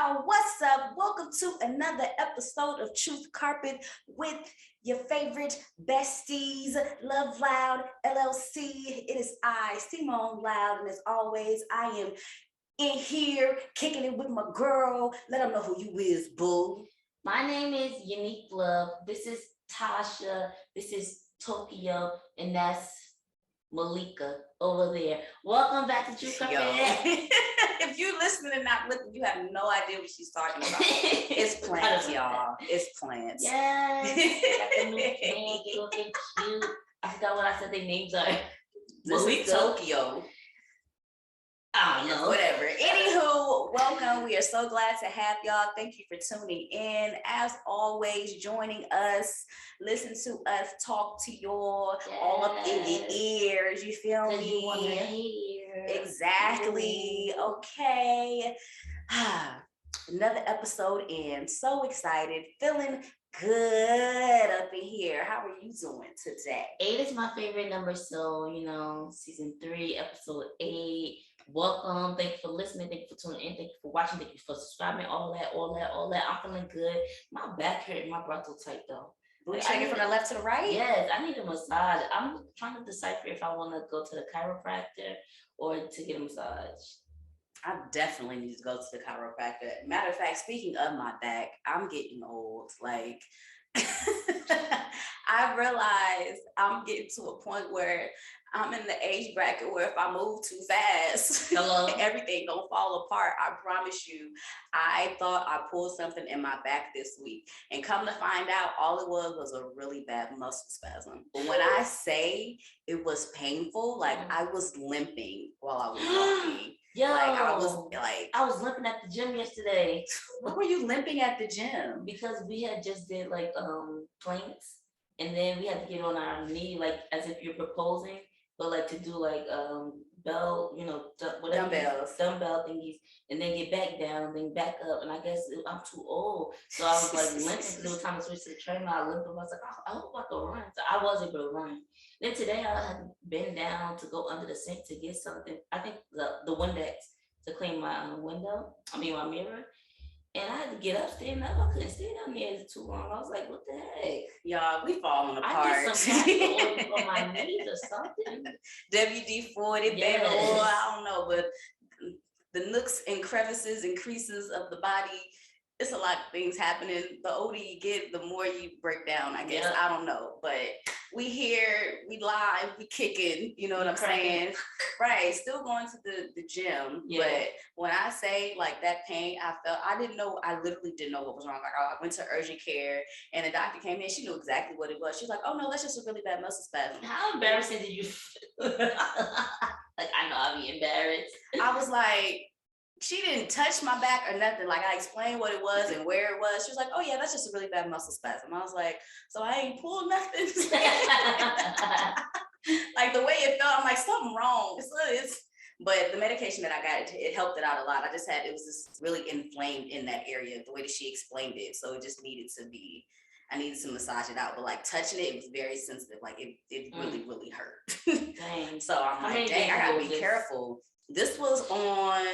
y'all, what's up? Welcome to another episode of Truth Carpet with your favorite besties, Love Loud LLC. It is I, Simone Loud, and as always, I am in here kicking it with my girl. Let them know who you is, boo. My name is Unique Love. This is Tasha. This is Tokyo, and that's Malika over there. Welcome back to Truth Carpet. If you're listening and not looking, you have no idea what she's talking about. It's plants, y'all. It's plants. Yes. Got the new plants looking cute. I forgot what I said their names are. Malika. Tokyo. I don't know. Whatever. Anywho, welcome. We are so glad to have y'all. Thank you for tuning in. As always, joining us, listen to us, talk to y'all, all up in your ears. You feel me? You want to hear. Exactly. Okay. Another episode in. So excited. Feeling good up in here. How are you doing today? 8 is my favorite number. So, season 3, episode 8. Welcome. Thank you for listening. Thank you for tuning in. Thank you for watching. Thank you for subscribing. All that. I'm feeling good. My back hurt. My breath so tight though. Booty shaking from the left to the right? Yes, I need a massage. I'm trying to decipher if I want to go to the chiropractor or to get a massage. I definitely need to go to the chiropractor. Matter of fact, speaking of my back, I'm getting old. Like, I realized I'm getting to a point where I'm in the age bracket where if I move too fast, everything gonna fall apart. I promise you. I thought I pulled something in my back this week, and come to find out, all it was a really bad muscle spasm. But when I say it was painful, like I was limping while I was walking. Yo, I was limping at the gym yesterday. What were you limping at the gym? Because we had just did planks, and then we had to get on our knee like as if you're proposing. But like to do like bell, dumbbell thingies, and then get back down, then back up. And I guess I'm too old, so I was like limping because it was time to switch to the treadmill. I limped. I was like, I hope I can run. So I was able to run. Then today I had to bend down to go under the sink to get something. I think the Windex to clean my my mirror. And I had to get up, stand up. I couldn't stay down there too long. I was like, what the heck? Y'all, we falling apart. I need some oil on my knees or something. WD-40, baby oil, I don't know. But the nooks and crevices and creases of the body, it's a lot of things happening. The older you get, the more you break down, I guess. Yep. I don't know. But we here, we live, we kicking, you know what I'm saying? Right, still going to the gym. Yeah. But when I say like that pain, I literally didn't know what was wrong. Like I went to urgent care and the doctor came in, she knew exactly what it was. She was like, oh no, that's just a really bad muscle spasm. How embarrassing did you feel? Like I know I'd be embarrassed. I was like, she didn't touch my back or nothing. Like I explained what it was and where it was. She was like, oh yeah, that's just a really bad muscle spasm. I was like, so I ain't pulled nothing. Like the way it felt, I'm like, something wrong. But the medication that I got, it helped it out a lot. It was just really inflamed in that area, the way that she explained it. So it just needed I needed to massage it out. But like touching it was very sensitive. Like it really, really hurt. Dang. So I'm like, dang, I gotta be careful. This was on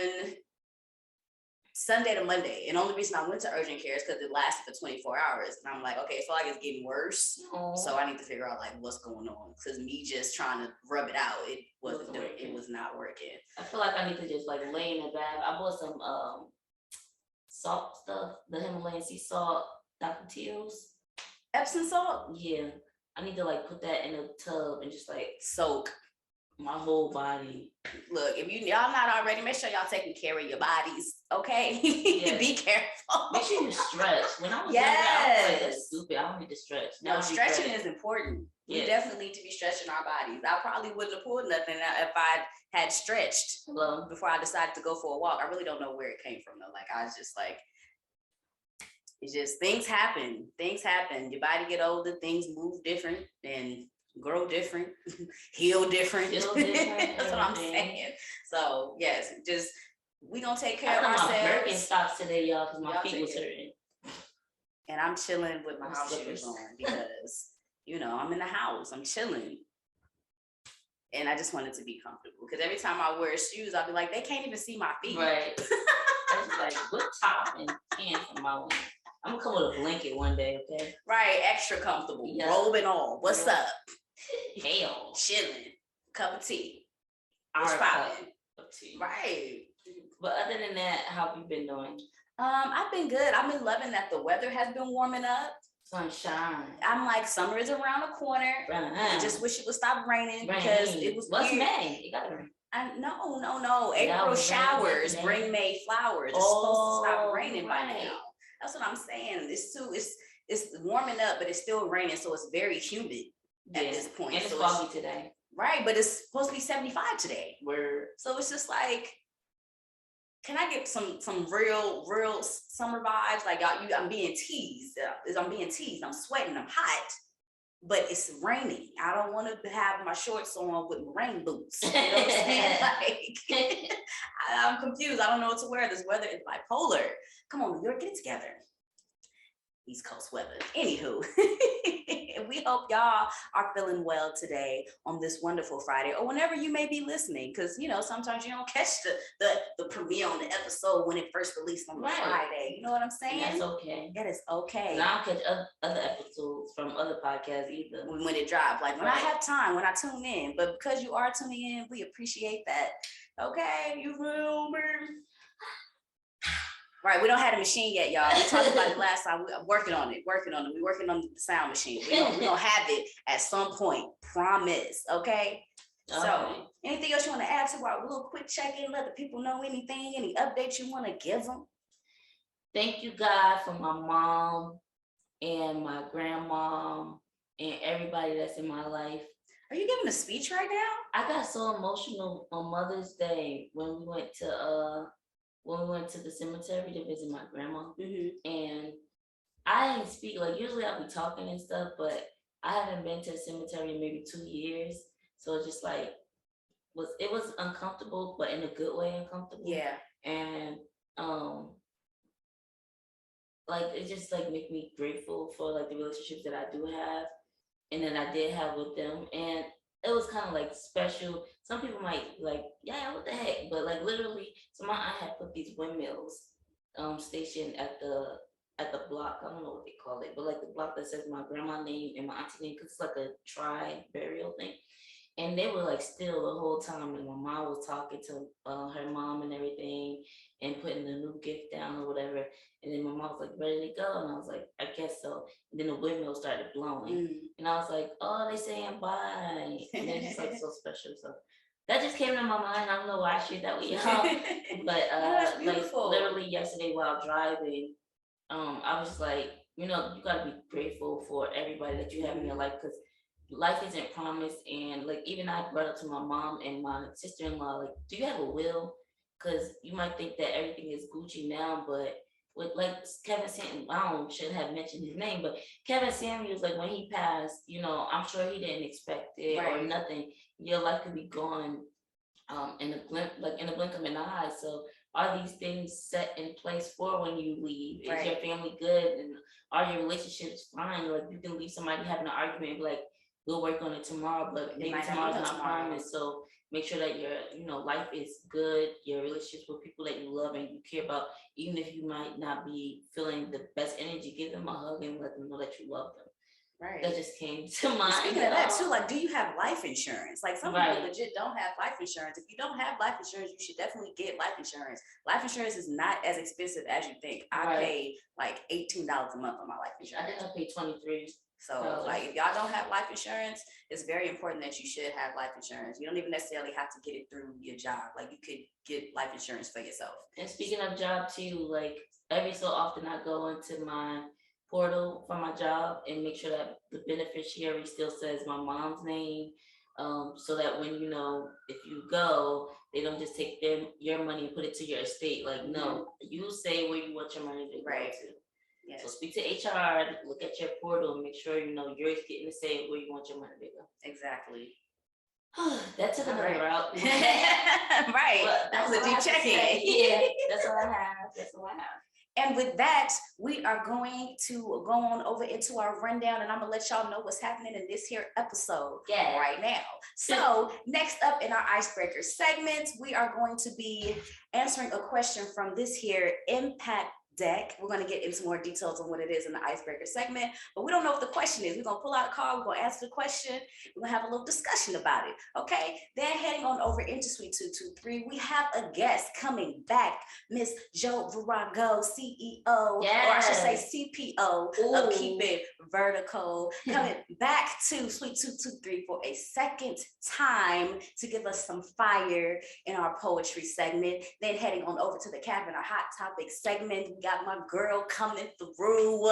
Sunday to Monday, and the only reason I went to urgent care is because it lasted for 24 hours, and I'm like, okay, I feel like it's getting worse, so I need to figure out like what's going on, because me just trying to rub it out, it was not working. I feel like I need to just like lay in the bath. I bought some salt stuff, the Himalayan sea salt, Dr. Teal's Epsom salt. Yeah, I need to like put that in a tub and just like soak my whole body. Look, if y'all not already, make sure y'all taking care of your bodies, okay? Yes. Be careful. Make sure you stretch. When I was younger, I was like, that's stupid. I don't need to stretch. No, stretching is important. Yes. We definitely need to be stretching our bodies. I probably wouldn't have pulled nothing if I had stretched before I decided to go for a walk. I really don't know where it came from though. Like I was just like, it's just things happen. Things happen. Your body get older, things move different, and grow different, heal different. That's what I'm saying. So yes, just we gonna take care of ourselves. My Birkenstocks today, y'all, because my feet was hurting. And I'm chilling with my house shoes on because I'm in the house. I'm chilling, and I just wanted to be comfortable because every time I wear shoes, I'll be like, they can't even see my feet. Right. I was like, what top and pants am I wearing? I'm gonna come with a blanket one day, okay? Right, extra comfortable, robe and all. What's up? Hell, chilling, cup of tea. Our cup of tea. Right. But other than that, how have you been doing? I've been good. I've been loving that the weather has been warming up. Sunshine. I'm like, summer is around the corner. I just wish it would stop raining because it was. What's May? It gotta rain. No. April showers bring May flowers. It's supposed to stop raining by now. That's what I'm saying. It's warming up, but it's still raining, so it's very humid at this point. And it's foggy today. Right, but it's supposed to be 75 today. Word. So it's just like, can I get some real summer vibes? Like I'm being teased. I'm sweating. I'm hot, but it's raining. I don't want to have my shorts on with rain boots. You know what I'm saying? Like, I'm confused. I don't know what to wear. This weather is bipolar. Come on, New York, get it together. East Coast weather. Anywho, we hope y'all are feeling well today on this wonderful Friday, or whenever you may be listening, because sometimes you don't catch the premiere on the episode when it first released on the Friday. You know what I'm saying? And that's okay. That is okay. And I don't catch other episodes from other podcasts either. When it drops, like when I have time, when I tune in. But because you are tuning in, we appreciate that. Okay, you feel me? Right, we don't have a machine yet, y'all. We talked about it last time. We're working on it. We're working on the sound machine. We don't have it at some point. Promise, okay? So, anything else you want to add to our little quick check-in? Let the people know anything, any updates you want to give them? Thank you, God, for my mom and my grandma and everybody that's in my life. Are you giving a speech right now? I got so emotional on Mother's Day when we went to the cemetery to visit my grandma. And I didn't speak, like usually I'll be talking and stuff, but I haven't been to the cemetery in maybe 2 years. So it's just like, it was uncomfortable, but in a good way uncomfortable. Yeah. And like it just like make me grateful for like the relationships that I do have and that I did have with them. And it was kind of like special. Some people might like, yeah, what the heck? But like literally, so my aunt had put these windmills stationed at the block. I don't know what they call it, but like the block that says my grandma's name and my auntie's name, because it's like a tri-burial thing. And they were like still the whole time, and my mom was talking to her mom and everything, and putting the new gift down or whatever. And then my mom was like, ready to go? And I was like, I guess so. And then the windmill started blowing. And I was like, oh, they saying bye. And it's just like so special. So that just came to my mind. I don't know why I shared that with y'all. But like literally yesterday while driving, I was like, you gotta be grateful for everybody that you have in your life, because life isn't promised. And like even I brought up to my mom and my sister-in-law, like, do you have a will? Because you might think that everything is Gucci now, but with like Kevin Samuels, I should have mentioned his name, but Kevin Samuels, like when he passed, I'm sure he didn't expect it or nothing. Your life could be gone in a blink of an eye. So are these things set in place for when you leave? Is your family good, and are your relationships fine? Like you can leave somebody having an argument and be like, we'll work on it tomorrow, but maybe tomorrow's not promised. So make sure that your life is good, your relationships with people that you love and you care about, even if you might not be feeling the best energy, give them a hug and let them know that you love them. Right. That just came to mind. Speaking of that too, like, do you have life insurance? Like some people legit don't have life insurance. If you don't have life insurance, you should definitely get life insurance. Life insurance is not as expensive as you think. I pay like $18 a month on my life insurance. I think I pay $23. So like if y'all don't have life insurance, it's very important that you should have life insurance. You don't even necessarily have to get it through your job. Like you could get life insurance for yourself. And speaking of job too, like every so often I go into my portal for my job and make sure that the beneficiary still says my mom's name, so that when if you go, they don't just take your money and put it to your estate. Like no, you say where you want your money to go to. Yes. So speak to HR, look at your portal, and make sure you're getting to say where you want your money to go. Exactly. That took another route. Right. That was a deep check-in. Yeah, that's all I have. And with that, we are going to go on over into our rundown, and I'm gonna let y'all know what's happening in this here episode right now. So next up in our icebreaker segment, we are going to be answering a question from this here impact deck. We're going to get into more details on what it is in the icebreaker segment, but we don't know what the question is. We're going to pull out a card, we're going to answer the question, we're going to have a little discussion about it. Okay, then heading on over into Suite 223, we have a guest coming back, Miss Jhoe Virago, CEO, or I should say CPO of Keep It Vertical, coming back to Suite 223 for a second time to give us some fire in our poetry segment. Then heading on over to the Café, our hot topic segment, we got my girl coming through.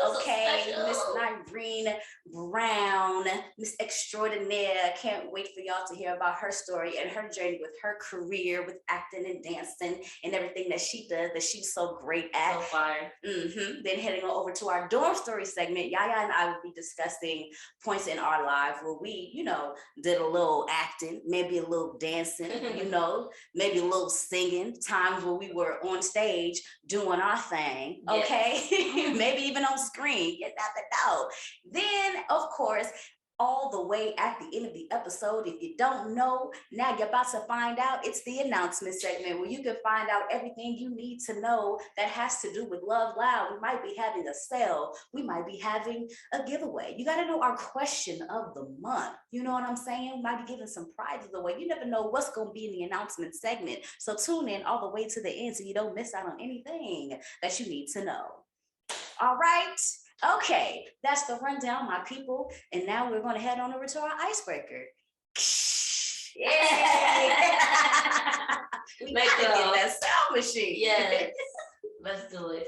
Okay, Miss Nirine Brown, Miss Extraordinaire. Can't wait for y'all to hear about her story and her journey with her career with acting and dancing and everything that she does that she's so great at. So fire. Then heading on over to our dorm story segment, Yaya and I will be discussing points in our lives where we, you know, did a little acting, maybe a little dancing, you know, maybe a little singing, times where we were on stage doing our thing, okay? Yes. Maybe even on screen, you never know. Then, of course, all the way at the end of the episode, if you don't know, now you're about to find out. It's the announcement segment where you can find out everything you need to know that has to do with Love Loud. We might be having a sale. We might be having a giveaway. You got to know our question of the month. You know what I'm saying? We might be giving some prizes away. You never know what's going to be in the announcement segment. So tune in all the way to the end so you don't miss out on anything that you need to know. All right. Okay, that's the rundown, my people. And now we're going to head on over to our icebreaker. Yeah. We got to get that sound machine. Yes. Let's do it.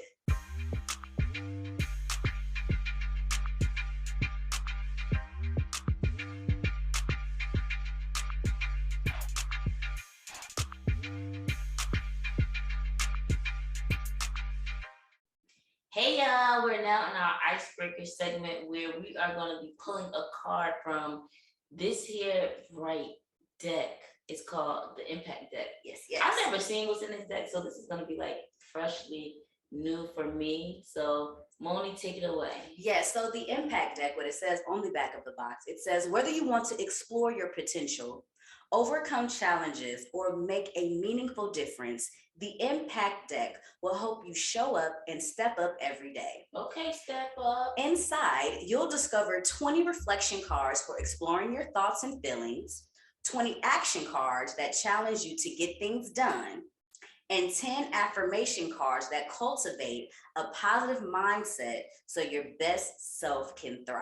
Hey y'all, we're now in our icebreaker segment where we are going to be pulling a card from this here right deck. It's called the Impact Deck. Yes. I've never seen what's in this deck, so this is going to be like freshly new for me. So Monie, take it away. Yes, so the Impact Deck, what it says on the back of the box, it says whether you want to explore your potential, overcome challenges, or make a meaningful difference, the Impact Deck will help you show up and step up every day. Okay, step up. Inside, you'll discover 20 reflection cards for exploring your thoughts and feelings, 20 action cards that challenge you to get things done, and 10 affirmation cards that cultivate a positive mindset so your best self can thrive.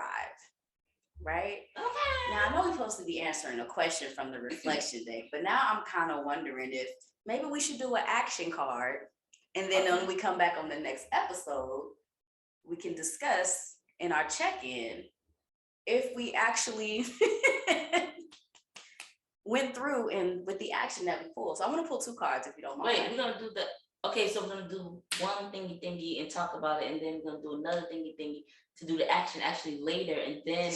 Right? Okay. Now, I know we're supposed to be answering a question from the reflection deck, but now I'm kind of wondering if maybe we should do an action card, and then when we come back on the next episode, we can discuss in our check-in if we actually went through and with the action that we pulled. So I'm going to pull 2 cards if you don't mind. Wait, we're going to do so we're going to do one thingy and talk about it, and then we're going to do another thingy to do the action actually later, and then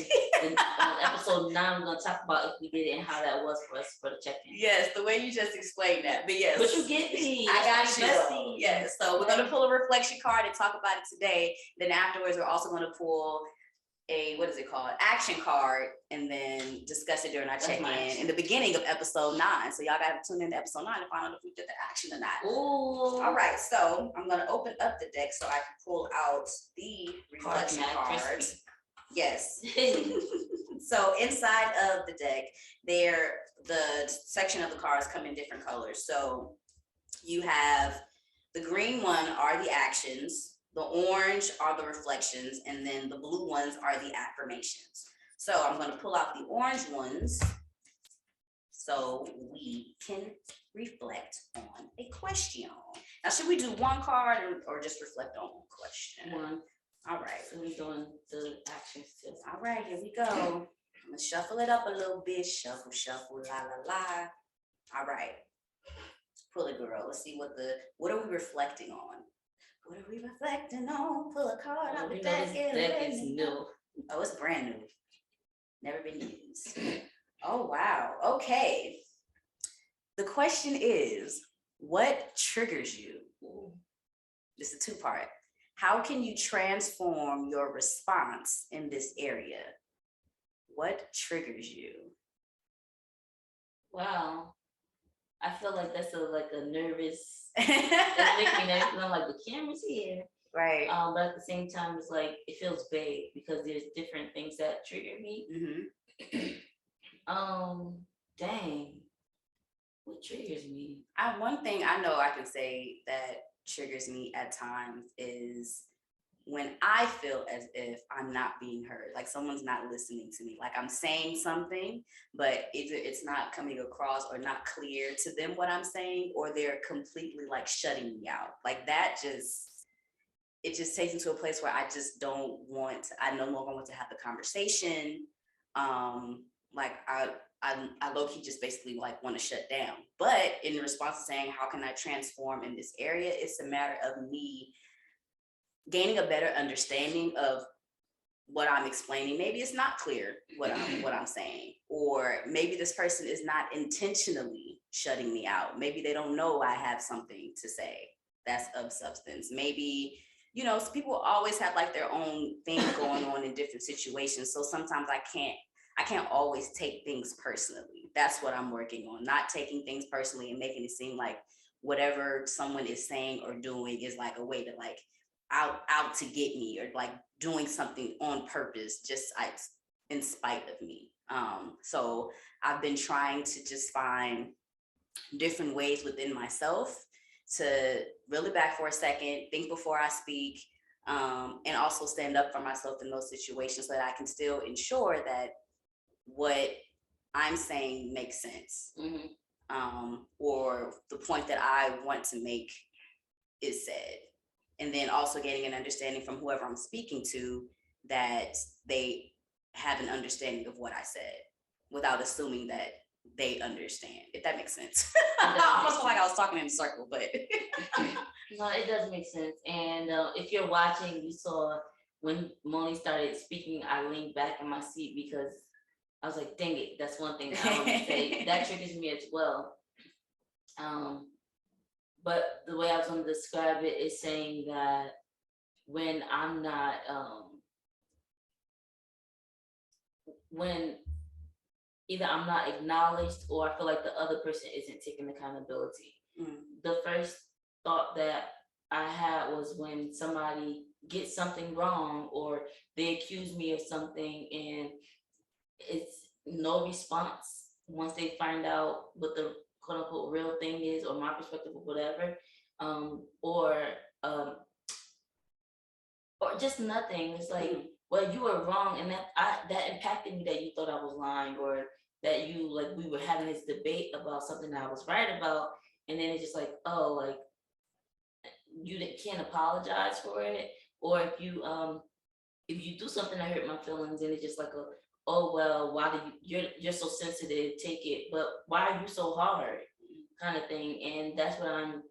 on episode 9 we're going to talk about if we did it and how that was for us for the check-in. Yes, the way you just explained that, but yes. But you get me. I got you. Yes, so we're going to pull a reflection card and talk about it today. Then afterwards, we're also going to pull a, what is it called? Action card, and then discuss it during our check-in in the beginning of episode 9. So y'all got to tune in to episode 9 to find out if we did the action or not. Ooh. All right, so I'm going to open up the deck so I can pull out the reflection cards. Yes. So inside of the deck, the section of the cards come in different colors. So you have the green one are the actions, the orange are the reflections, and then the blue ones are the affirmations. So I'm going to pull out the orange ones so we can reflect on a question. Now, should we do one card or just reflect on one question? One. All right. So we're doing the actions too. All right, here we go. I'm going to shuffle it up a little bit. Shuffle, shuffle, la, la, la. All right. Pull it, girl. Let's see what are we reflecting on? What are we reflecting on? Pull a card out the deck. It's new. Oh, it's brand new. Never been used. Oh, wow. Okay. The question is, what triggers you? This is a two-part. How can you transform your response in this area? What triggers you? Wow. I feel like that's a nervous. It's making me nervous. I'm like, the camera's here. Right. But at the same time, it's like it feels vague because there's different things that trigger me. Dang. What triggers me? One thing I know I can say that triggers me at times is when I feel as if I'm not being heard, like someone's not listening to me, like I'm saying something, but it's not coming across or not clear to them what I'm saying, or they're completely like shutting me out. Like that it just takes me to a place where I just I no longer want to have the conversation. Like I low-key just basically like want to shut down. But in response to saying, how can I transform in this area? It's a matter of me gaining a better understanding of what I'm explaining. Maybe it's not clear what I'm saying, or maybe this person is not intentionally shutting me out. Maybe they don't know I have something to say that's of substance. Maybe, people always have like their own thing going on in different situations. So sometimes I can't always take things personally. That's what I'm working on, not taking things personally and making it seem like whatever someone is saying or doing is like a way to like out to get me, or like doing something on purpose, just in spite of me. So I've been trying to just find different ways within myself to really back for a second, think before I speak, and also stand up for myself in those situations so that I can still ensure that what I'm saying makes sense, or the point that I want to make is said. And then also getting an understanding from whoever I'm speaking to that they have an understanding of what I said without assuming that they understand, if that makes sense. I almost feel like I was talking in a circle, but. No, it does make sense. And if you're watching, you saw when Monie started speaking, I leaned back in my seat because I was like, dang it, that's one thing that I want to say. That triggers me as well. But the way I was going to describe it is saying that when I'm not, when either I'm not acknowledged or I feel like the other person isn't taking accountability. The first thought that I had was when somebody gets something wrong or they accuse me of something and it's no response once they find out what the quote unquote real thing is, or my perspective or whatever, or just nothing. It's like, well, you were wrong, and that impacted me, that you thought I was lying, or that you like we were having this debate about something that I was right about, and then it's just like, oh, like you can't apologize for it, or if you do something that hurt my feelings, and it's just like oh well, why do you're so sensitive, take it, but why are you so hard, kind of thing. And that's what I'm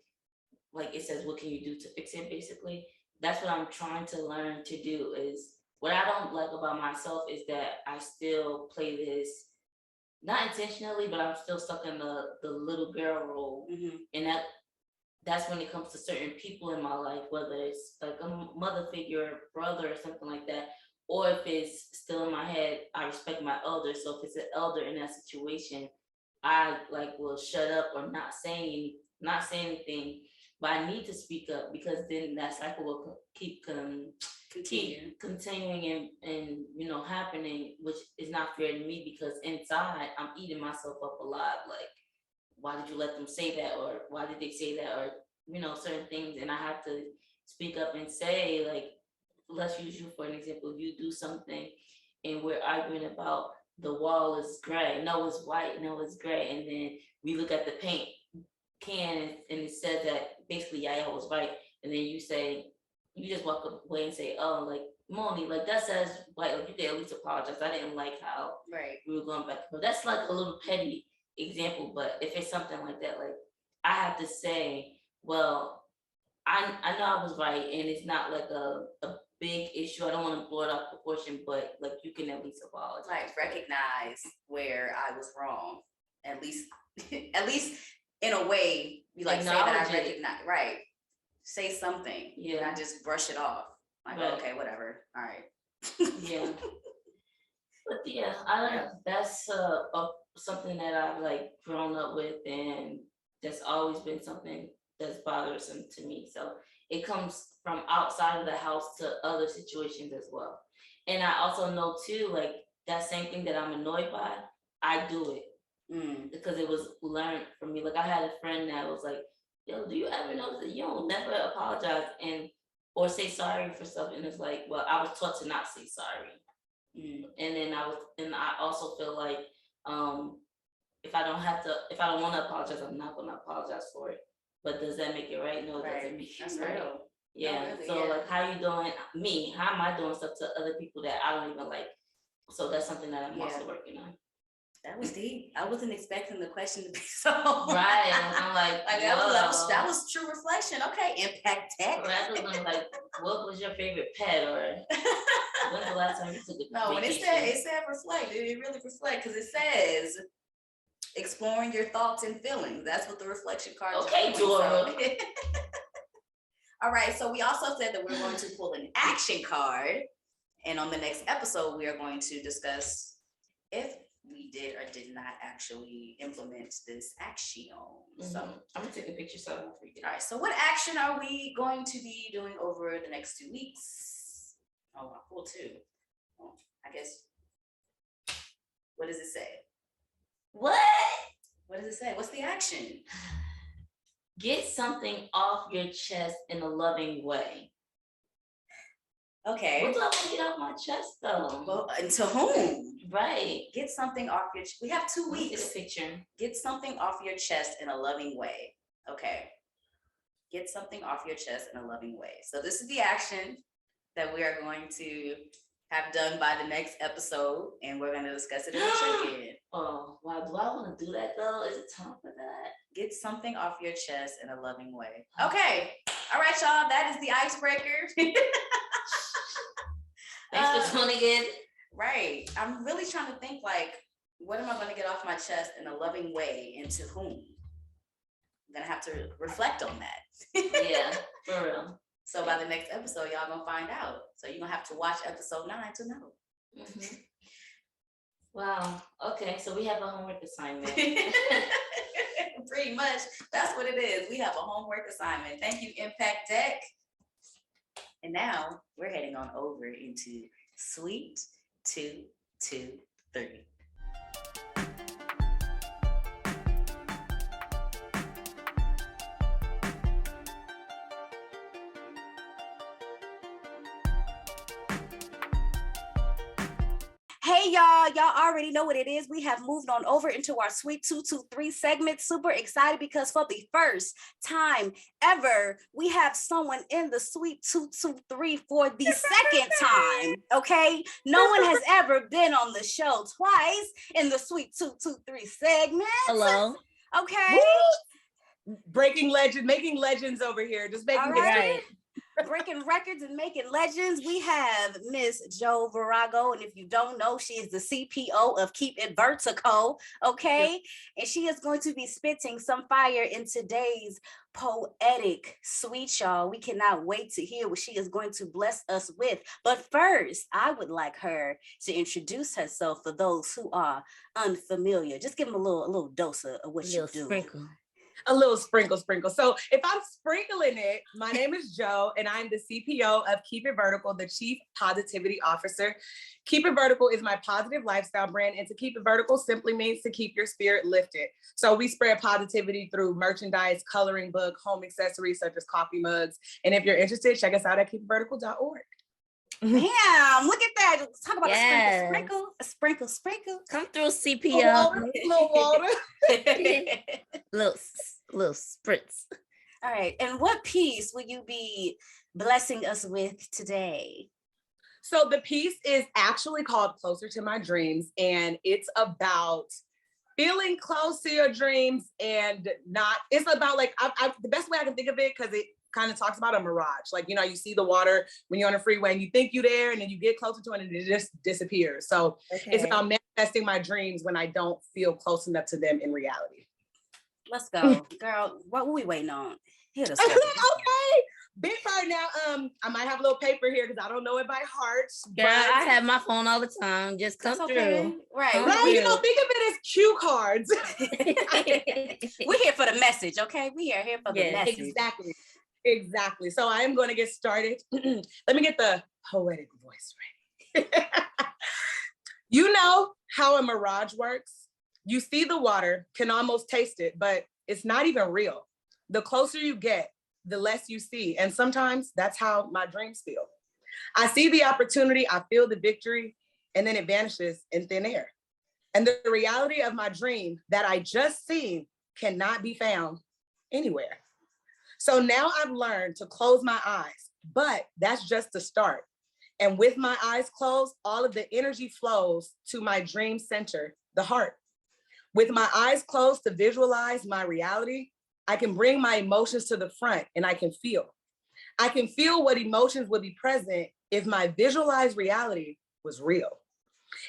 like, it says, what can you do to fix it, basically. That's what I'm trying to learn to do. Is what I don't like about myself is that I still play this, not intentionally, but I'm still stuck in the little girl role. And that's when it comes to certain people in my life, whether it's like a mother figure, brother, or something like that, or if it's still in my head, I respect my elder. So if it's an elder in that situation, I like will shut up or not say anything. But I need to speak up, because then that cycle will keep continuing and happening, which is not fair to me, because inside I'm eating myself up alive. Like, why did you let them say that, or why did they say that, or certain things. And I have to speak up and say, like, let's use you for an example. You do something and we're arguing about the wall is gray, no it's white, no it's gray, and then we look at the paint can and it says that basically Yaya was right, and then you just walk away and say, oh, like, Monie, like that says white, like you can at least apologize. I didn't like how we were going back. But that's like a little petty example, but if it's something like that, like I have to say, well, I know I was right, and it's not like a big issue. I don't want to blow it out of proportion, but like you can at least apologize. Like recognize where I was wrong. At least in a way, you like say that I recognize, right? say something. Yeah. Not just brush it off. Like, Right. okay, whatever. All right. Yeah. But yeah, that's something that I've like grown up with, and that's always been something that's bothersome to me. So it comes from outside of the house to other situations as well. And I also know too, like that same thing that I'm annoyed by, I do it because it was learned from me. Like I had a friend that was like, "Yo, do you ever notice that you don't never apologize and or say sorry for stuff?" And it's like, well, I was taught to not say sorry. And then I also feel like if I don't want to apologize, I'm not going to apologize for it. But does that make it right? No, it doesn't make it right. Real. Yeah. No, really, so like, how you doing? How am I doing stuff to other people that I don't even like? So that's something that I'm also working on. That was deep. I wasn't expecting the question to be so right. And I'm like that was true reflection. Okay, impact tech. Rather than like, what was your favorite pet, or when's the last time you took a No, vacation? when it said reflect, it really reflect because it says exploring your thoughts and feelings. That's what the reflection card is. Okay, Dora. All right, so we also said that we're going to pull an action card, and on the next episode, we are going to discuss if we did or did not actually implement this action. So I'm gonna take a picture so I don't forget. All right, so what action are we going to be doing over the next 2 weeks? Oh, I pulled 2. Well, I guess. What does it say? What does it say? What's the action? Get something off your chest in a loving way. Okay. What do I want to get off my chest though? Well, and to whom? Right. Get something off your chest. We have 2 weeks. Get a picture. Get something off your chest in a loving way. Okay. Get something off your chest in a loving way. So this is the action that we are going to have done by the next episode, and we're going to discuss it in the check-in. Oh, wow. Do I want to do that though? Is it time for that? Get something off your chest in a loving way. Okay. All right, y'all. That is the icebreaker. Thanks for tuning in. Right. I'm really trying to think like, what am I going to get off my chest in a loving way, and to whom? I'm going to have to reflect on that. Yeah, for real. So by the next episode, y'all going to find out. So you're going to have to watch episode 9 to know. Mm-hmm. Wow. Okay. So we have a homework assignment. Pretty much. That's what it is. We have a homework assignment. Thank you, Impact Deck. And now we're heading on over into Suite 223. Hey, y'all already know what it is. We have moved on over into our Suite 223 segment. Super excited because for the first time ever, we have someone in the Suite 223 for the second time, okay? No one has ever been on the show twice in the Suite 223 segment. Hello. Okay. Woo! Breaking legend, making legends over here. Just making it right. Breaking records and making legends. We have Miss Jhoe Virago, and if you don't know, she is the CPO of Keep It Vertical, okay? And she is going to be spitting some fire in today's poetic suite, y'all. We cannot wait to hear what she is going to bless us with. But first, I would like her to introduce herself for those who are unfamiliar. Just give them a little dose of what you do. Sprinkle. A little sprinkle. So if I'm sprinkling it, my name is Jhoe, and I'm the CPO of Keep It Vertical, the Chief Positivity Officer. Keep It Vertical is my positive lifestyle brand, and to keep it vertical simply means to keep your spirit lifted. So we spread positivity through merchandise, coloring book, home accessories such as coffee mugs. And if you're interested, check us out at keepitvertical.org. Damn, look at that. Let's talk about a sprinkle. Come through, CPO. Little water. little spritz. All right. And what piece will you be blessing us with today? So the piece is actually called Closer to My Dreams, and it's about feeling close to your dreams and not, it's about like, the best way I can think of it, because it kind of talks about a mirage. Like, you know, you see the water when you're on a freeway and you think you're there, and then you get closer to it and it just disappears. So It's about manifesting my dreams when I don't feel close enough to them in reality. Let's go. Girl, what were we waiting on? Hit us. Okay. big part now. I might have a little paper here because I don't know it by heart. Girl, I have my phone all the time. Just come through. Right. Come Right. through. You know, think of it as cue cards. We're here for the message, okay? We are here for the message. Exactly. So I am going to get started. Let me get the poetic voice ready. You know how a mirage works? You see the water, can almost taste it, but it's not even real. The closer you get, the less you see. And sometimes that's how my dreams feel. I see the opportunity, I feel the victory, and then it vanishes in thin air. And the reality of my dream that I just seen cannot be found anywhere. So now I've learned to close my eyes, but that's just the start. And with my eyes closed, all of the energy flows to my dream center, the heart. With my eyes closed to visualize my reality, I can bring my emotions to the front and I can feel. I can feel what emotions would be present if my visualized reality was real.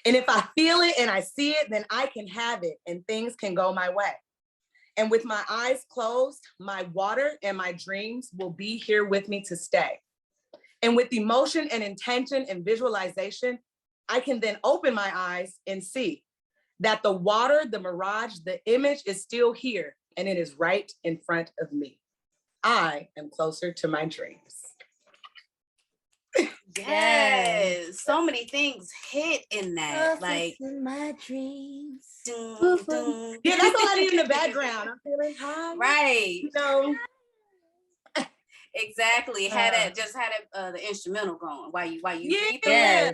And if I feel it and I see it, then I can have it and things can go my way. And with my eyes closed, my water and my dreams will be here with me to stay. And with emotion and intention and visualization, I can then open my eyes and see that the water, the mirage, the image is still here and it is right in front of me. I am closer to my dreams. Yes, so many things hit in that. Like in my dreams. Dun, dun. Yeah, that's all I need in the background. I'm feeling high. Right. You know. Exactly. Had the instrumental going while you yeah.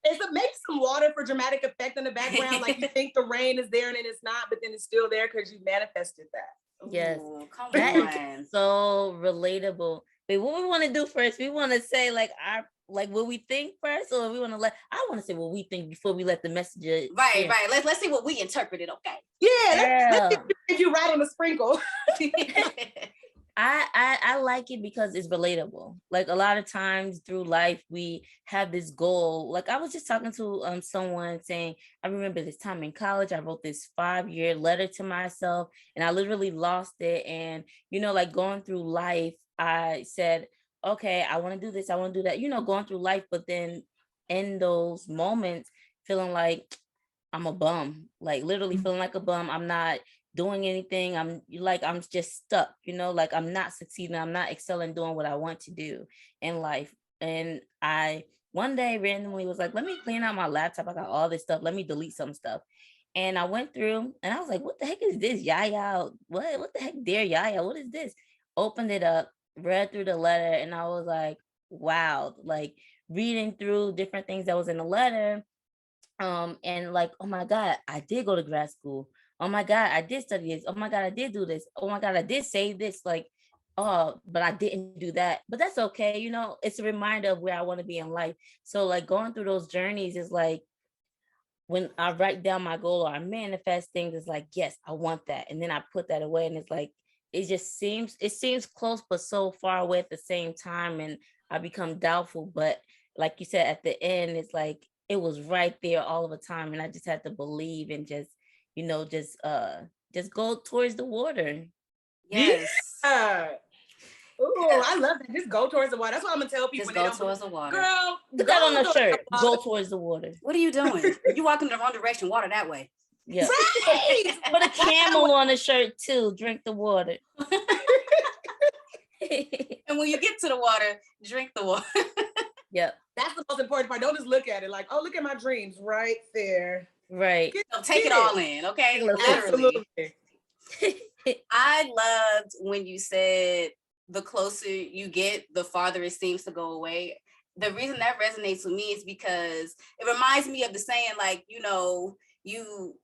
It's a make some water for dramatic effect in the background. Like you think the rain is there and then it's not, but then it's still there because you manifested that. Yes. Ooh, come that on. Is so relatable. But what we want to do first, we want to say like what we think first, or we want to I want to say what we think before we let the messenger. Right. Let's see what we interpreted. Okay. Yeah. Let's see if you right on the sprinkle. I like it because it's relatable. Like a lot of times through life, we have this goal. Like I was just talking to someone saying, I remember this time in college, I wrote this 5-year letter to myself and I literally lost it. And, like going through life, I said, okay, I want to do this. I want to do that, going through life. But then in those moments, feeling like I'm a bum, like literally feeling like a bum. I'm not doing anything. I'm just stuck, like I'm not succeeding. I'm not excelling doing what I want to do in life. And I one day randomly was like, let me clean out my laptop. I got all this stuff. Let me delete some stuff. And I went through and I was like, what the heck is this? Yaya? What the heck, dear Yaya? What is this? Opened it up, read through the letter, and I was like, wow, like reading through different things that was in the letter. And like, oh my God, I did go to grad school. Oh my God, I did study this. Oh my God, I did do this. Oh my God, I did say this. Like, oh, but I didn't do that. But that's okay. It's a reminder of where I want to be in life. So like going through those journeys is like, when I write down my goal or I manifest things, it's like, yes, I want that. And then I put that away and it's like, it seems close, but so far away at the same time. And I become doubtful. But like you said, at the end, it's like, it was right there all of the time. And I just had to believe and just go towards the water. Yes. Yeah. Ooh, I love that. Just go towards the water. That's what I'm gonna tell people. Just go towards the water. Girl, put that on a shirt. Go towards the water. What are you doing? You walking in the wrong direction. Water that way. Yeah. Right. Put a camel on the shirt too. Drink the water. And when you get to the water, drink the water. Yep. That's the most important part. Don't just look at it like, oh, look at my dreams right there. Right. Take it all in, okay? Absolutely. I loved when you said the closer you get, the farther it seems to go away. The reason that resonates with me is because it reminds me of the saying, like, you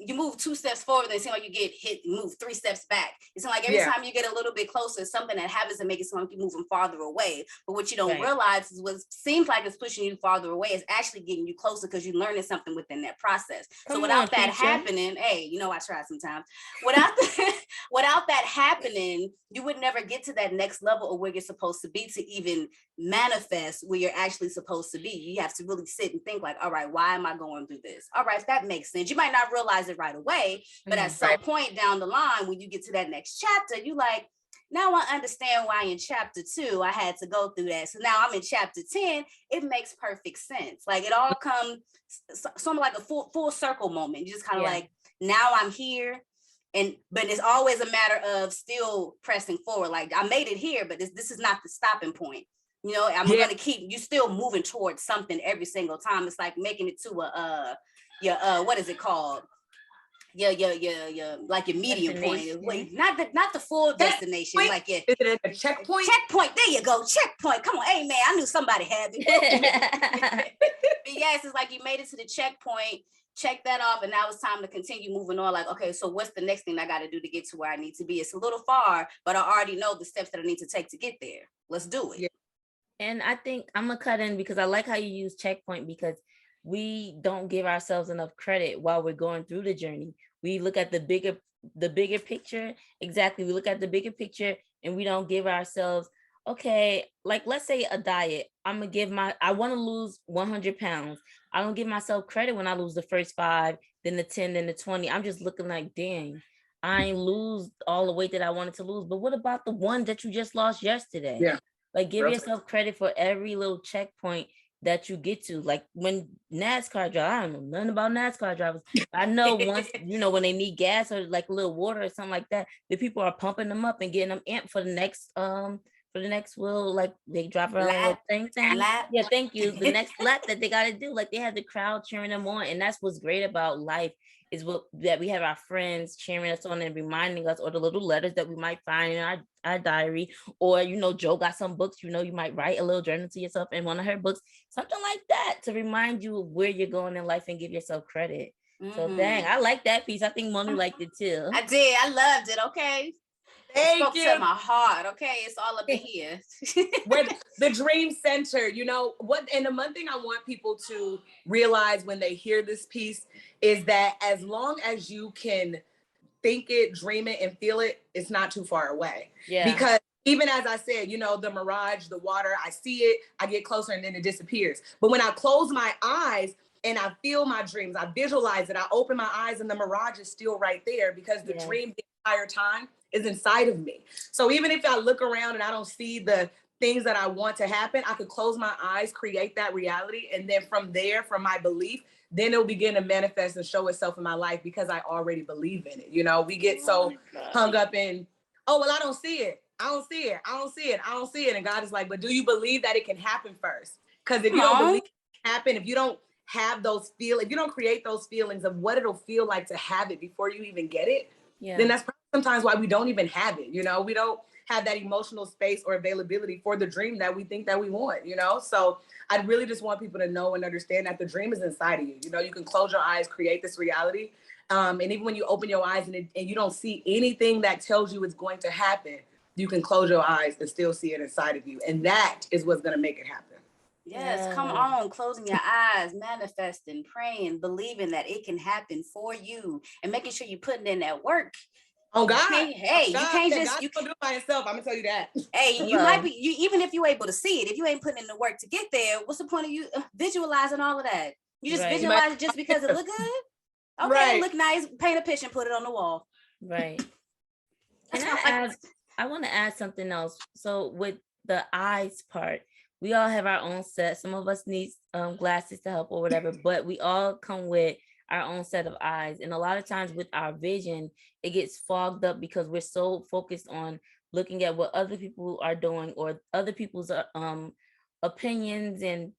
move 2 steps forward, and it seems like you get hit, move 3 steps back. It's like every time you get a little bit closer, something that happens to make it seem like you're moving farther away. But what you don't realize is what seems like it's pushing you farther away is actually getting you closer because you're learning something within that process. So without that happening, hey, I try sometimes. Without that happening, you would never get to that next level of where you're supposed to be to even manifest where you're actually supposed to be. You have to really sit and think like, all right, why am I going through this? All right, that makes sense. You might not realize it right away, but at some point down the line, when you get to that next chapter, you like, now I understand why in chapter 2 I had to go through that. So now I'm in chapter 10. It makes perfect sense. Like it all comes sort of like a full circle moment. You just kind of like, now I'm here. But it's always a matter of still pressing forward. Like I made it here, but this is not the stopping point. You know, I'm gonna keep you still moving towards something every single time. It's like making it to what is it called? Like your medium point. Wait, not the full destination. Like is it a checkpoint? Checkpoint. There you go. Checkpoint. Come on, hey man, I knew somebody had me. But yes, it's like you made it to the checkpoint. Check that off, and now it's time to continue moving on. Like, okay, so what's the next thing I got to do to get to where I need to be? It's a little far, but I already know the steps that I need to take to get there. Let's do it. Yeah. And I think I'm gonna cut in because I like how you use checkpoint, because we don't give ourselves enough credit while we're going through the journey. We look at the bigger picture. Exactly. We look at the bigger picture and we don't give ourselves, okay, like let's say a diet. I want to lose 100 pounds. I don't give myself credit when I lose the first 5, then the 10, then the 20. I'm just looking like, dang, I ain't lose all the weight that I wanted to lose. But what about the one that you just lost yesterday? Yeah. Like give yourself credit for every little checkpoint that you get to. Like when NASCAR drivers, I don't know nothing about NASCAR drivers. I know once, when they need gas or like a little water or something like that, the people are pumping them up and getting them amped for the next will, like they drive around a thing. Yeah, thank you. The next lap that they got to do, like they have the crowd cheering them on. And that's what's great about life, is that we have our friends cheering us on and reminding us, or the little letters that we might find in our diary, or Jhoe got some books, you might write a little journal to yourself in one of her books, something like that, to remind you of where you're going in life and give yourself credit. So dang, I like that piece. I think Monie liked it too. I did. I loved it. Okay. Thank you. To my heart. Okay, it's all up in here. Where the dream center, what, and the one thing I want people to realize when they hear this piece is that as long as you can think it, dream it, and feel it, it's not too far away. Yeah. Because even as I said, the mirage, the water, I see it, I get closer, and then it disappears. But when I close my eyes and I feel my dreams, I visualize it, I open my eyes, and the mirage is still right there, because the dream the entire time is inside of me. So even if I look around and I don't see the things that I want to happen, I could close my eyes, create that reality. And then from there, from my belief, then it'll begin to manifest and show itself in my life, because I already believe in it. We get so hung up in, oh, well, I don't see it. I don't see it. I don't see it. I don't see it. And God is like, but do you believe that it can happen first? Because if you don't believe it can happen, if you don't have those feelings, if you don't create those feelings of what it'll feel like to have it before you even get it, then that's sometimes why we don't even have it. We don't have that emotional space or availability for the dream that we think that we want, So I really just want people to know and understand that the dream is inside of you. You can close your eyes, create this reality. And even when you open your eyes and you don't see anything that tells you it's going to happen, you can close your eyes and still see it inside of you. And that is what's going to make it happen. Yes, come on, closing your eyes, manifesting, praying, believing that it can happen for you, and making sure you're putting in that work. Oh God! You can't just do it by yourself. I'm gonna tell you that. Hey, you might be even if you're able to see it. If you ain't putting in the work to get there, what's the point of you visualizing all of that? You just visualize it just because it look good. Okay, look nice. Paint a picture and put it on the wall. Right. I want to add something else. So with the eyes part, we all have our own set. Some of us need glasses to help or whatever, but we all come with our own set of eyes. And a lot of times with our vision, it gets fogged up because we're so focused on looking at what other people are doing, or other people's opinions, and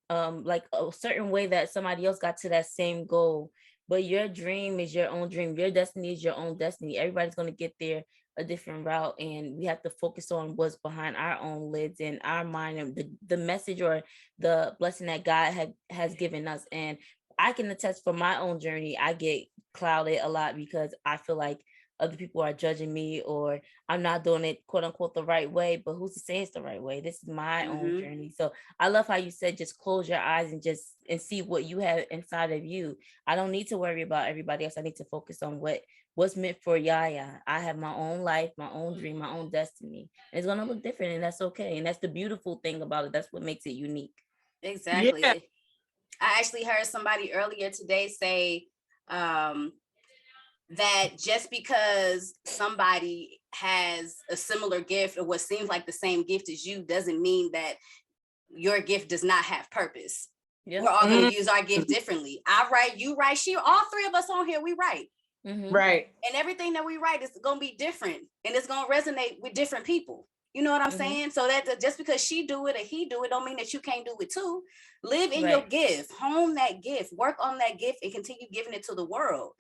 like a certain way that somebody else got to that same goal. But your dream is your own dream. Your destiny is your own destiny. Everybody's going to get there a different route, and we have to focus on what's behind our own lids and our mind, and the message or the blessing that God has given us. And I can attest for my own journey, I get clouded a lot because I feel like other people are judging me, or I'm not doing it, quote unquote, the right way. But who's to say it's the right way? This is my own journey. So I love how you said, just close your eyes and see what you have inside of you. I don't need to worry about everybody else. I need to focus on what's meant for Yaya. I have my own life, my own dream, my own destiny. And it's going to look different, and that's okay. And that's the beautiful thing about it. That's what makes it unique. Exactly. Yeah. I actually heard somebody earlier today say that just because somebody has a similar gift or what seems like the same gift as you doesn't mean that your gift does not have purpose. Yep. We're all going to use our gift differently. I write, you write, all three of us on here, we write. Right. And everything that we write is going to be different and it's going to resonate with different people. You know what I'm saying? So that just because she do it or he do it don't mean that you can't do it too. Live in your gift, hone that gift, work on that gift and continue giving it to the world.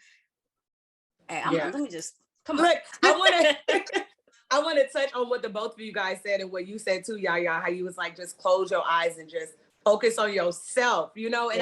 Hey, let me just come on. I want to touch on what the both of you guys said and what you said too, Yaya, how you was like, just close your eyes and just focus on yourself, you know? And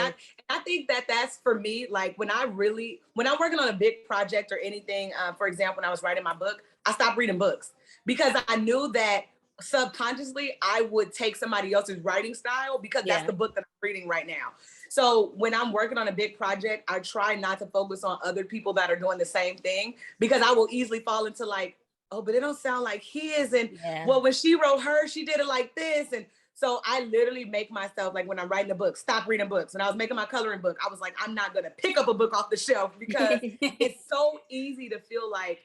I think that that's for me, like when I'm working on a big project or anything, for example, when I was writing my book, I stopped reading books because I knew that subconsciously I would take somebody else's writing style because that's the book that I'm reading right now. So when I'm working on a big project, I try not to focus on other people that are doing the same thing because I will easily fall into like, oh, but it don't sound like his. And well, when she wrote her, she did it like this. And so I literally make myself, like when I'm writing a book, stop reading books. When I was making my coloring book, I was like, I'm not going to pick up a book off the shelf because it's so easy to feel like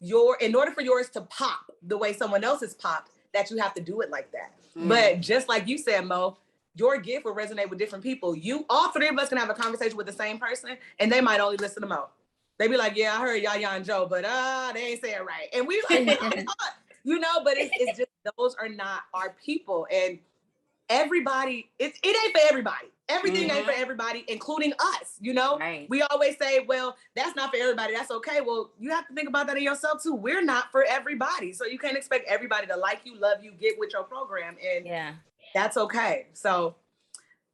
in order for yours to pop the way someone else's popped, that you have to do it like that. But just like you said, Mo, your gift will resonate with different people. All three of us can have a conversation with the same person and they might only listen to Mo. They be like, yeah, I heard Yaya and Jhoe, but they ain't saying right. And we like, you know, but it's just, those are not our people. And everybody, it ain't for everybody. Everything ain't for everybody, including us, you know? Right. We always say, well, that's not for everybody. That's okay. Well, you have to think about that in yourself too. We're not for everybody. So you can't expect everybody to like you, love you, get with your program. And that's okay. So,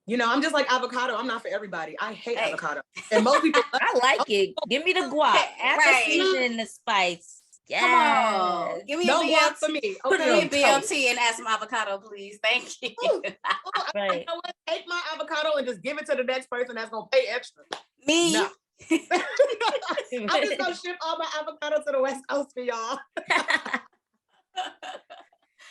you know, I'm just like avocado. I'm not for everybody. I hate avocado. And most people I like it. Give me the guac. Add the season, the spice. Yeah. Come on. Give me no a guac for me. Okay. Put me a BLT and add some avocado, please. Thank you. Right. You know what? Take my avocado and just give it to the next person that's gonna pay extra. Me. No. I'm just gonna ship all my avocado to the West Coast for y'all.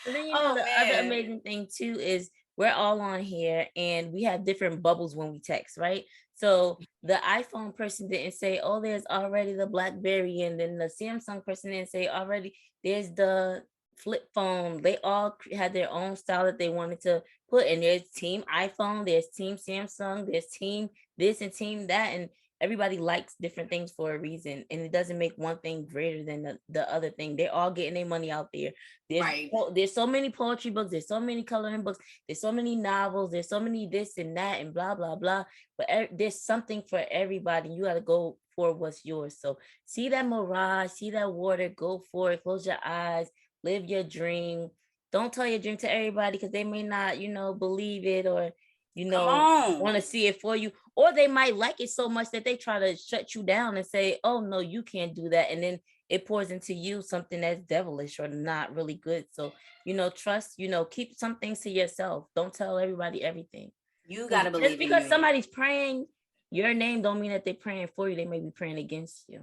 And then, you know, the other amazing thing too is we're all on here and we have different bubbles when we text, right? So the iPhone person didn't say, oh, there's already the BlackBerry, and then the Samsung person didn't say already there's the flip phone. They all had their own style that they wanted to put, and there's team iPhone, there's team Samsung, there's team this and team that, and everybody likes different things for a reason, and it doesn't make one thing greater than the other thing. They're all getting their money out there. There's so many poetry books, there's so many coloring books, there's so many novels, there's so many this and that and blah blah blah, but there's something for everybody. You got to go for what's yours. So see that mirage, see that water, go for it, close your eyes, live your dream. Don't tell your dream to everybody because they may not, you know, believe it or, you know, want to see it for you. Or they might like it so much that they try to shut you down and say, oh, no, you can't do that. And then it pours into you something that's devilish or not really good. So, you know, trust, you know, keep some things to yourself. Don't tell everybody everything. You got to believe just because somebody's praying your name don't mean that they're praying for you. They may be praying against you.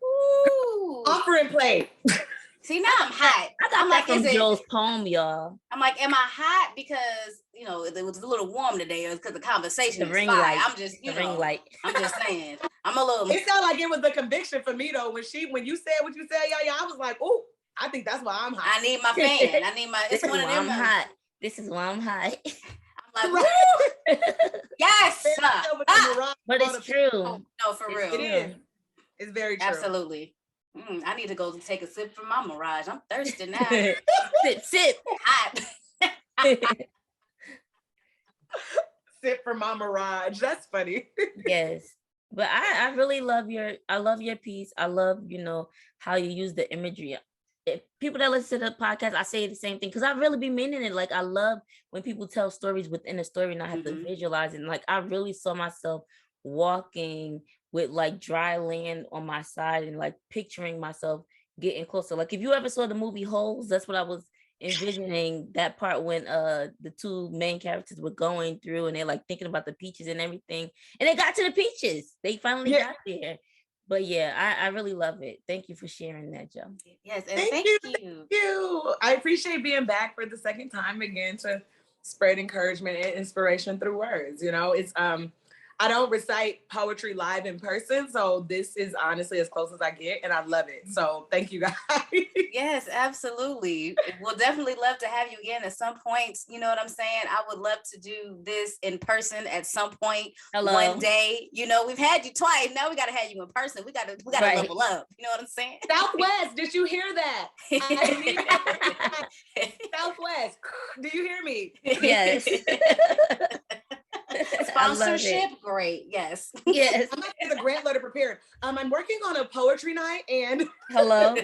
Ooh. Offering plate. See, now I'm hot. I got that from Jhoe's poem, y'all. I'm like, am I hot because, you know, it was a little warm today or because the conversation the ring light. I'm just, you know, ring light. I'm just saying. I'm a little. It sounded like it was the conviction for me though. When you said what you said, Yaya, I was like, oh, I think that's why I'm hot. I need my fan. I need my. It's one of them. I'm hot. This is why I'm hot. I'm like, woo! Yes. But it's true. Oh, no, for real. It is. It's very true. Absolutely. I need to go take a sip from my Mirage. I'm thirsty now. Sip. Hot. Sip from my Mirage. That's funny. Yes. But I really love your piece. I love, you know, how you use the imagery. If people that listen to the podcast, I say the same thing because I really be meaning it. Like I love when people tell stories within a story and I have to visualize it. And like I really saw myself walking with like dry land on my side and like picturing myself getting closer. Like if you ever saw the movie Holes, that's what I was envisioning, that part when the two main characters were going through and they're like thinking about the peaches and everything. And they got to the peaches. They finally got there. But yeah, I really love it. Thank you for sharing that, Jhoe. Yes, and thank you. Thank you. I appreciate being back for the second time again to spread encouragement and inspiration through words. You know, it's I don't recite poetry live in person, so this is honestly as close as I get, and I love it. So thank you guys. Yes, absolutely. We'll definitely love to have you again at some point. You know what I'm saying? I would love to do this in person at some point. Hello. One day. You know, we've had you twice. Now we gotta have you in person. We gotta Right. level up. You know what I'm saying? Southwest, did you hear that? I need that. Southwest, do you hear me? Yes. Sponsorship, great. Yes. Yes. I'm not getting a grant letter prepared. I'm working on a poetry night, and Hello.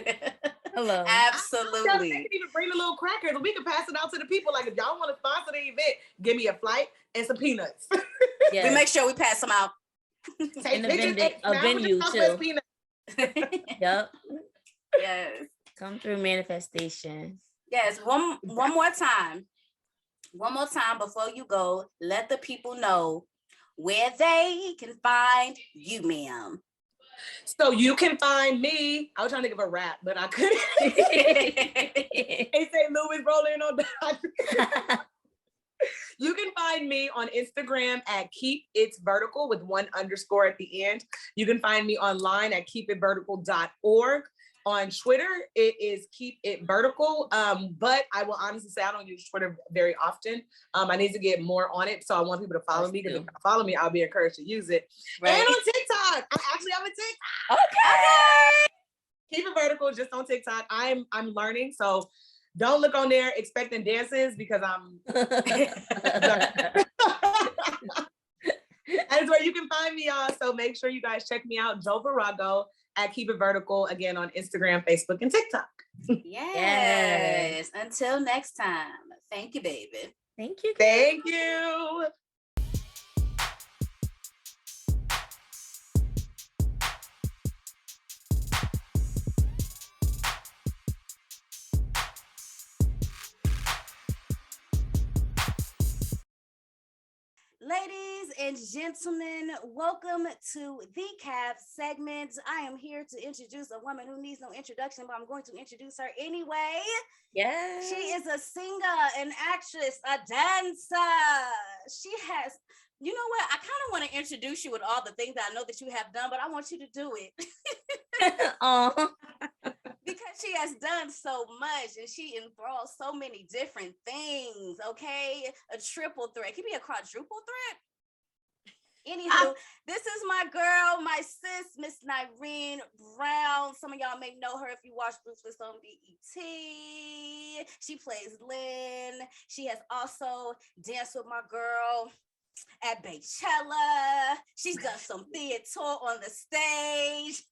Absolutely. They can even bring the little crackers, and we can pass it out to the people. Like, if y'all want to sponsor the event, give me a flight and some peanuts. Yes. We make sure we pass them out. In a venue too. Yep. Yes. Come through manifestation. Yes. One more time. One more time before you go, let the people know where they can find you, ma'am. So you can find me. I was trying to give a rap, but I couldn't. Hey, St. Louis rolling on that. You can find me on Instagram at Keep It's Vertical with 1 underscore at the end. You can find me online at keepitvertical.org. On Twitter, it is Keep It Vertical. But I will honestly say I don't use Twitter very often. I need to get more on it. So I want people to follow me, because if you follow me, I'll be encouraged to use it. Right. And on TikTok. I actually have a TikTok. Okay. Keep It Vertical just on TikTok. I'm learning. So don't look on there expecting dances, because I'm that is where you can find me, y'all. So make sure you guys check me out, Jhoe Virago at Keep It Vertical, again on Instagram, Facebook, and TikTok. Yes. Until next time. Thank you, baby. Thank you. Thank you. Ladies and gentlemen, welcome to the Café segment. I am here to introduce a woman who needs no introduction, but I'm going to introduce her anyway. Yes. She is a singer, an actress, a dancer. She has, you know what? I kind of want to introduce you with all the things that I know that you have done, but I want you to do it. Oh. Because she has done so much and she enthralls so many different things, okay? A triple threat. Can be a quadruple threat? Anywho, this is my girl, my sis, Miss Nirine Brown. Some of y'all may know her if you watch Ruthless on BET. She plays Lynn. She has also danced with my girl at Beychella. She's done some theater on the stage.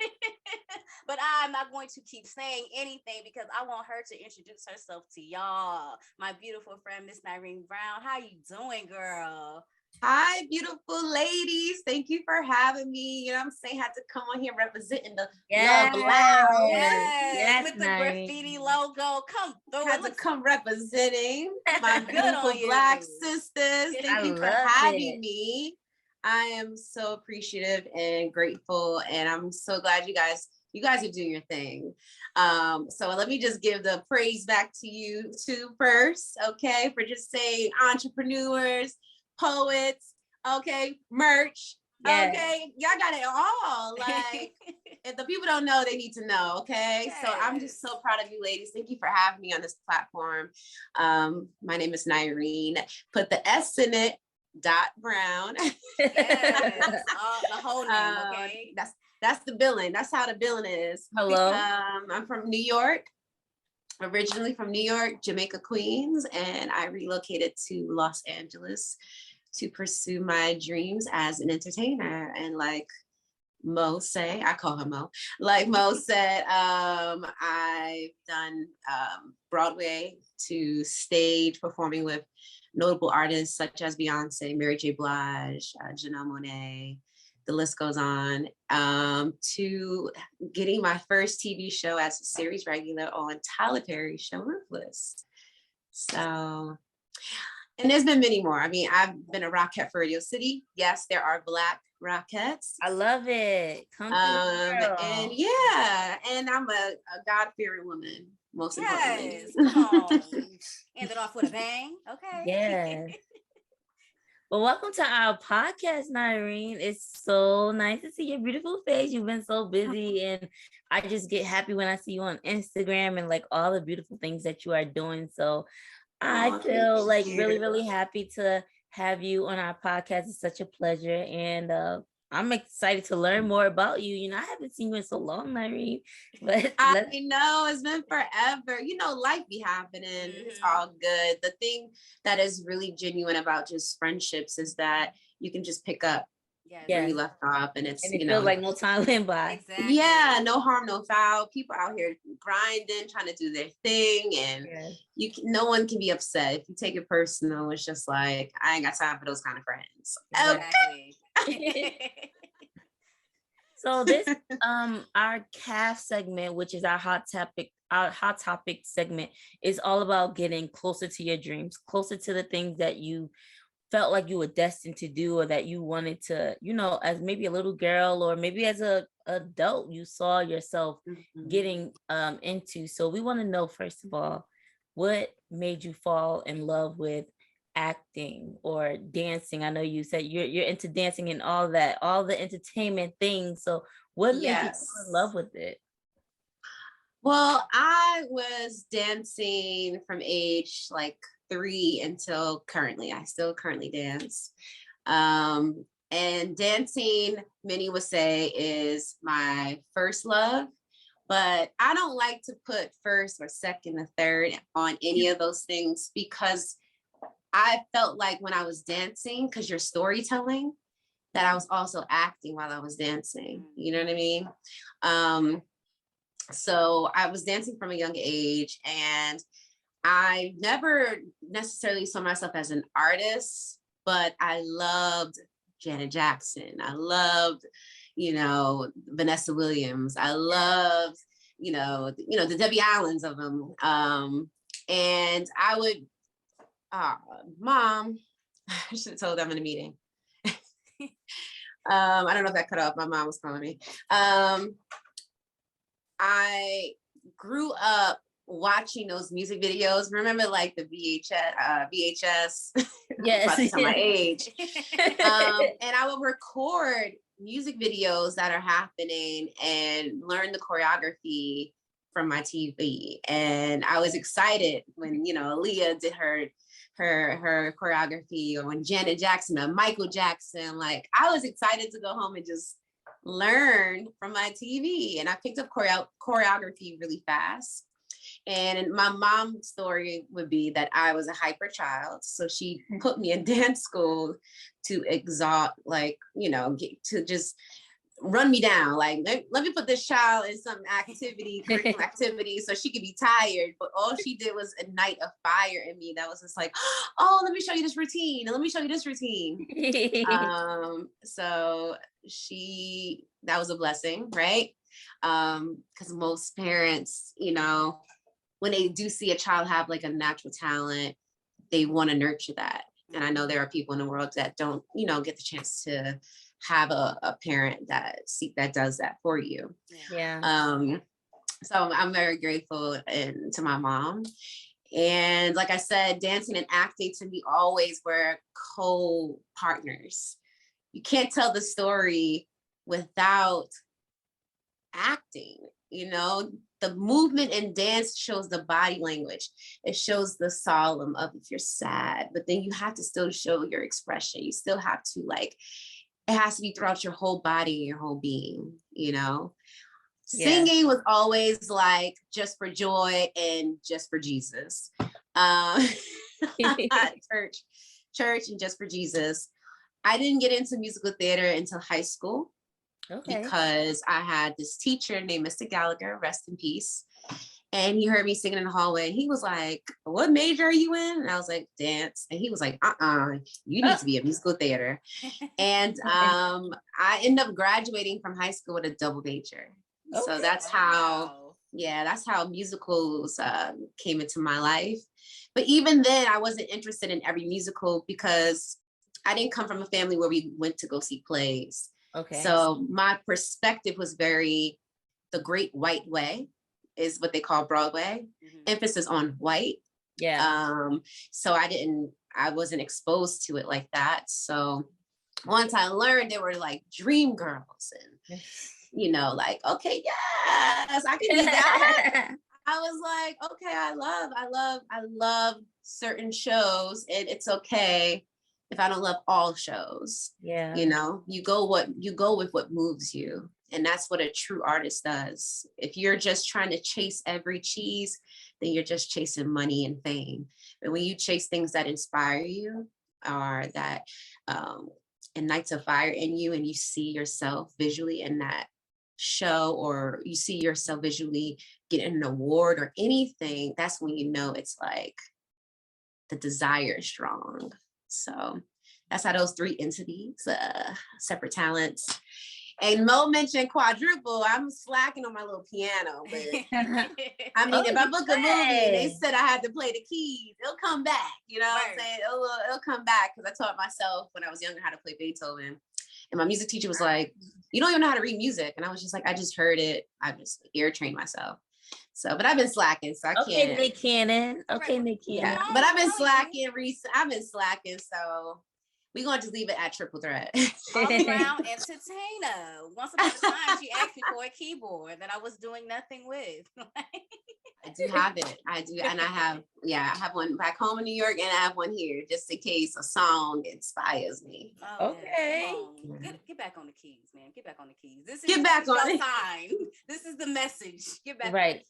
But I'm not going to keep saying anything because I want her to introduce herself to y'all. My beautiful friend, Miss Nirine Brown. How you doing, girl? Hi, beautiful ladies. Thank you for having me. You know what I'm saying? Had to come on here representing the Love Loud. Yes, with the graffiti logo. Come through. Had to come representing my beautiful Black sisters. Thank you for having me. I am so appreciative and grateful, and I'm so glad you guys are doing your thing. So let me just give the praise back to you two first, okay? For just saying entrepreneurs, poets, okay, merch, okay, y'all got it all. Like, if the people don't know, they need to know, okay? Yes. So I'm just so proud of you ladies. Thank you for having me on this platform. My name is Nirine. Put the S in it, Brown. Yes, the whole name, okay? That's the billing. That's how the billing is. Hello. I'm from New York. Originally from New York, Jamaica, Queens, and I relocated to Los Angeles to pursue my dreams as an entertainer. And like Mo say, I call her Mo, like Mo said, I've done Broadway to stage performing with notable artists such as Beyonce, Mary J. Blige, Janelle Monáe, the list goes on, to getting my first TV show as a series regular on Tyler Perry's show Ruthless. So, and there's been many more. I mean, I've been a Rockette for Radio City. Yes, there are Black Rockettes. I love it. Come and yeah, and I'm a God-fearing woman, most importantly. Come on. End it off with a bang. Okay. Yeah. Well, welcome to our podcast, Nirine. It's so nice to see your beautiful face. You've been so busy, and I just get happy when I see you on Instagram and like all the beautiful things that you are doing. So I feel like really, really happy to have you on our podcast. It's such a pleasure. And I'm excited to learn more about you. You know, I haven't seen you in so long, Nirine. But I know it's been forever. You know, life be happening. It's all good. The thing that is really genuine about just friendships is that you can just pick up where you left off, and it feels like no time went by. Exactly. Yeah, no harm, no foul. People out here grinding, trying to do their thing, and no one can be upset if you take it personal. It's just like, I ain't got time for those kind of friends. Exactly. Okay. So this our CAF segment, which is our hot topic segment, is all about getting closer to your dreams, closer to the things that you felt like you were destined to do, or that you wanted to, you know, as maybe a little girl, or maybe as a adult, you saw yourself getting into. So we want to know, first of all, what made you fall in love with acting or dancing? I know you said you're into dancing and all that, all the entertainment things. So what made you fall in love with it? Well, I was dancing from age like 3 until currently. I still currently dance. And dancing, many would say, is my first love, but I don't like to put first or second or third on any of those things, because I felt like when I was dancing, because you're storytelling, that I was also acting while I was dancing. You know what I mean? So I was dancing from a young age, and I never necessarily saw myself as an artist, but I loved Janet Jackson. I loved, you know, Vanessa Williams. I loved, you know, the Debbie Allens of them. And I would, Mom, I should have told them in a meeting. I don't know if that cut off. My mom was calling me. I grew up watching those music videos. Remember, like the VHS? Yes. About to tell my age. And I would record music videos that are happening and learn the choreography from my TV. And I was excited when, you know, Aaliyah did her choreography, or when Janet Jackson or Michael Jackson. Like, I was excited to go home and just learn from my TV. And I picked up choreography really fast. And my mom's story would be that I was a hyper child. So she put me in dance school to exalt, like, you know, to just run me down. Like, let me put this child in some curriculum activity so she could be tired. But all she did was ignite a fire in me that was just like, oh, let me show you this routine. And let me show you this routine. So that was a blessing, right? Because most parents, you know, when they do see a child have like a natural talent, they want to nurture that. And I know there are people in the world that don't, you know, get the chance to have a parent that does that for you. Yeah. So I'm very grateful to my mom. And like I said, dancing and acting to me always were co-partners. You can't tell the story without acting. You know, the movement in dance shows the body language. It shows the solemn of if you're sad, but then you have to still show your expression. You still have to, like, it has to be throughout your whole body and your whole being, you know? Singing was always like just for joy and just for Jesus. Church and just for Jesus. I didn't get into musical theater until high school. Because I had this teacher named Mr. Gallagher, rest in peace. And he heard me singing in the hallway. And he was like, what major are you in? And I was like, dance. And he was like, you need to be a musical theater. And I ended up graduating from high school with a double major. So that's how musicals came into my life. But even then, I wasn't interested in every musical because I didn't come from a family where we went to go see plays. So my perspective was the great white way is what they call Broadway. Emphasis on white. So I I wasn't exposed to it like that. So once I learned, they were like dream girls and, you know, like, okay, yes, I can do that. I was like, okay, I love certain shows, and it's okay if I don't love all shows. Yeah. You know, you go with what moves you. And that's what a true artist does. If you're just trying to chase every cheese, then you're just chasing money and fame. But when you chase things that inspire you, or that ignites a fire in you, and you see yourself visually in that show, or you see yourself visually getting an award or anything, that's when you know it's like the desire is strong. So that's how those three entities, separate talents. And Mo mentioned quadruple. I'm slacking on my little piano, but I mean, if I book a movie and they said I had to play the keys, it'll come back. You know what I'm saying? It'll come back, because I taught myself when I was younger how to play Beethoven. And my music teacher was like, you don't even know how to read music. And I was just like, I just heard it. I just ear trained myself. So, but I've been slacking, so I can't. Okay, Nick Cannon. Okay, Nick Cannon. Yeah, but I've been slacking recent. I've been slacking, so we're gonna just leave it at triple threat. All around entertainer. Once upon a time, she asked me for a keyboard that I was doing nothing with. I do have it. I do, and I have one back home in New York, and I have one here just in case a song inspires me. Oh, okay. Yeah. Get back on the keys, man. Get back on the keys. This is Get back on your it. sign. This is the message. Get back Right. on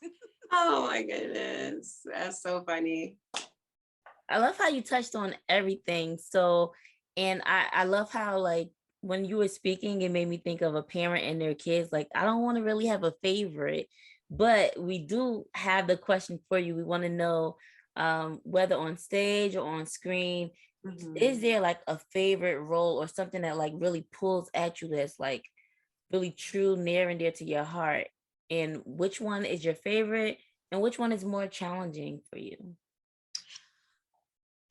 the keys. Oh my goodness, that's so funny. I love how you touched on everything. So, and I love how, like, when you were speaking, it made me think of a parent and their kids. Like, I don't want to really have a favorite, but we do have the question for you. We want to know whether on stage or on screen, is there like a favorite role or something that like really pulls at you that's like really true, near and dear to your heart? And which one is your favorite and which one is more challenging for you?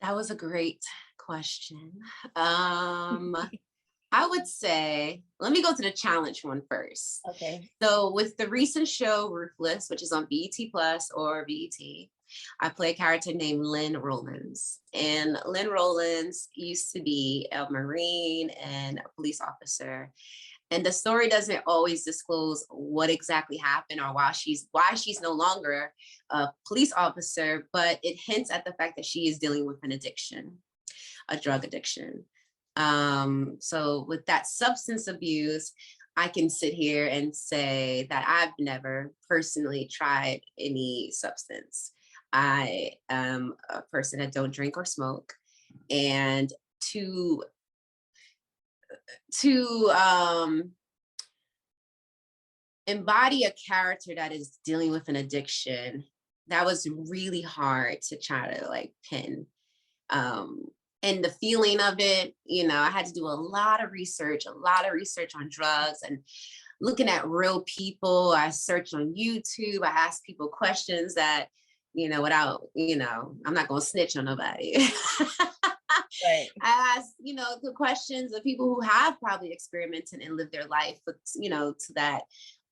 That was a great question. I would say, let me go to the challenge one first. Okay. So with the recent show Ruthless, which is on BET Plus or BET, I play a character named Lynn Rollins. And Lynn Rollins used to be a Marine and a police officer. And the story doesn't always disclose what exactly happened or why she's no longer a police officer, but it hints at the fact that she is dealing with an addiction, a drug addiction. So with that substance abuse, I can sit here and say that I've never personally tried any substance. I am a person that don't drink or smoke, and to embody a character that is dealing with an addiction, that was really hard to try to like pin. And the feeling of it, you know, I had to do a lot of research on drugs and looking at real people. I searched on YouTube. I asked people questions that, you know, without, you know, I'm not going to snitch on nobody. Right. I asked, you know, the questions of people who have probably experimented and lived their life, but, you know, to that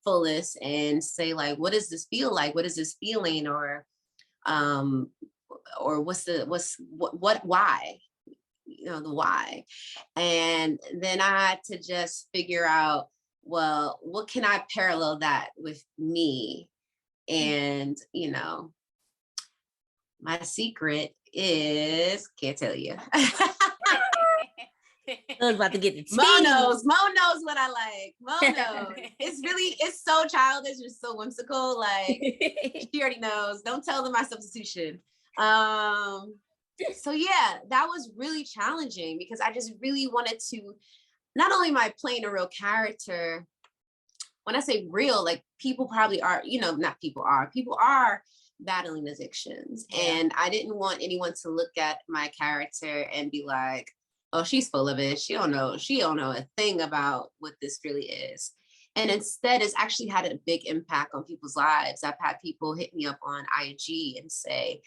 fullest, and say like, what does this feel like? What is this feeling? Or why? You know, the why. And then I had to just figure out, well, what can I parallel that with me? And, you know, my secret is, can't tell you. I was about to get the tea. Mo knows what I like. Mo knows. It's so childish. It's so whimsical. Like, she already knows. Don't tell them my substitution. So yeah, that was really challenging because I just really wanted to, not only am I playing a real character, when I say real, like people probably are, you know, people are battling addictions. Yeah. And I didn't want anyone to look at my character and be like, oh, she's full of it. She don't know a thing about what this really is. And instead, it's actually had a big impact on people's lives. I've had people hit me up on IG and say,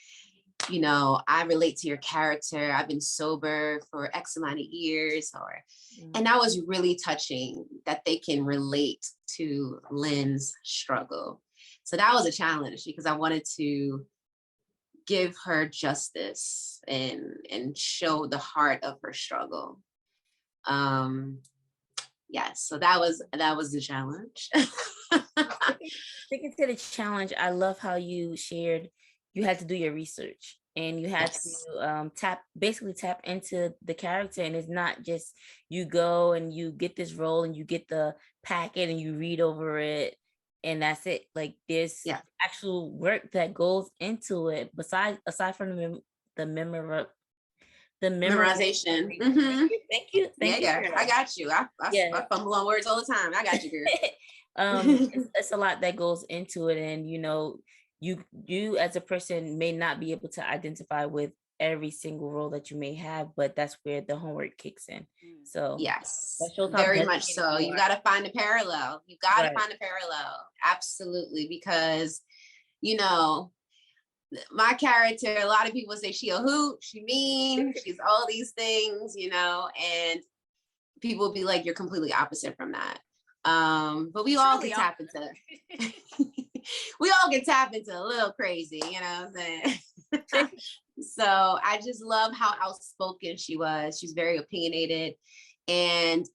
you know, I relate to your character. I've been sober for X amount of years, and that was really touching that they can relate to Lynn's struggle. So that was a challenge because I wanted to give her justice and show the heart of her struggle. Yes, so that was the challenge. Sticking to the challenge, I love how you shared you had to do your research and you had to tap into the character, and it's not just you go and you get this role and you get the packet and you read over it and that's it. Like there's actual work that goes into it aside from the memorization. Thank you. I got you. I fumble on words all the time. I got you, girl. It's a lot that goes into it, and you know, you as a person may not be able to identify with every single role that you may have, but that's where the homework kicks in. So yes, very much so. You got to find a parallel. You got to find a parallel. Absolutely, because you know, my character, a lot of people say she a hoot, she mean, she's all these things, you know, and people will be like, you're completely opposite from that. But we all can tap into we all can tap into a little crazy, you know what I'm saying? So I just love how outspoken she was. She's very opinionated. And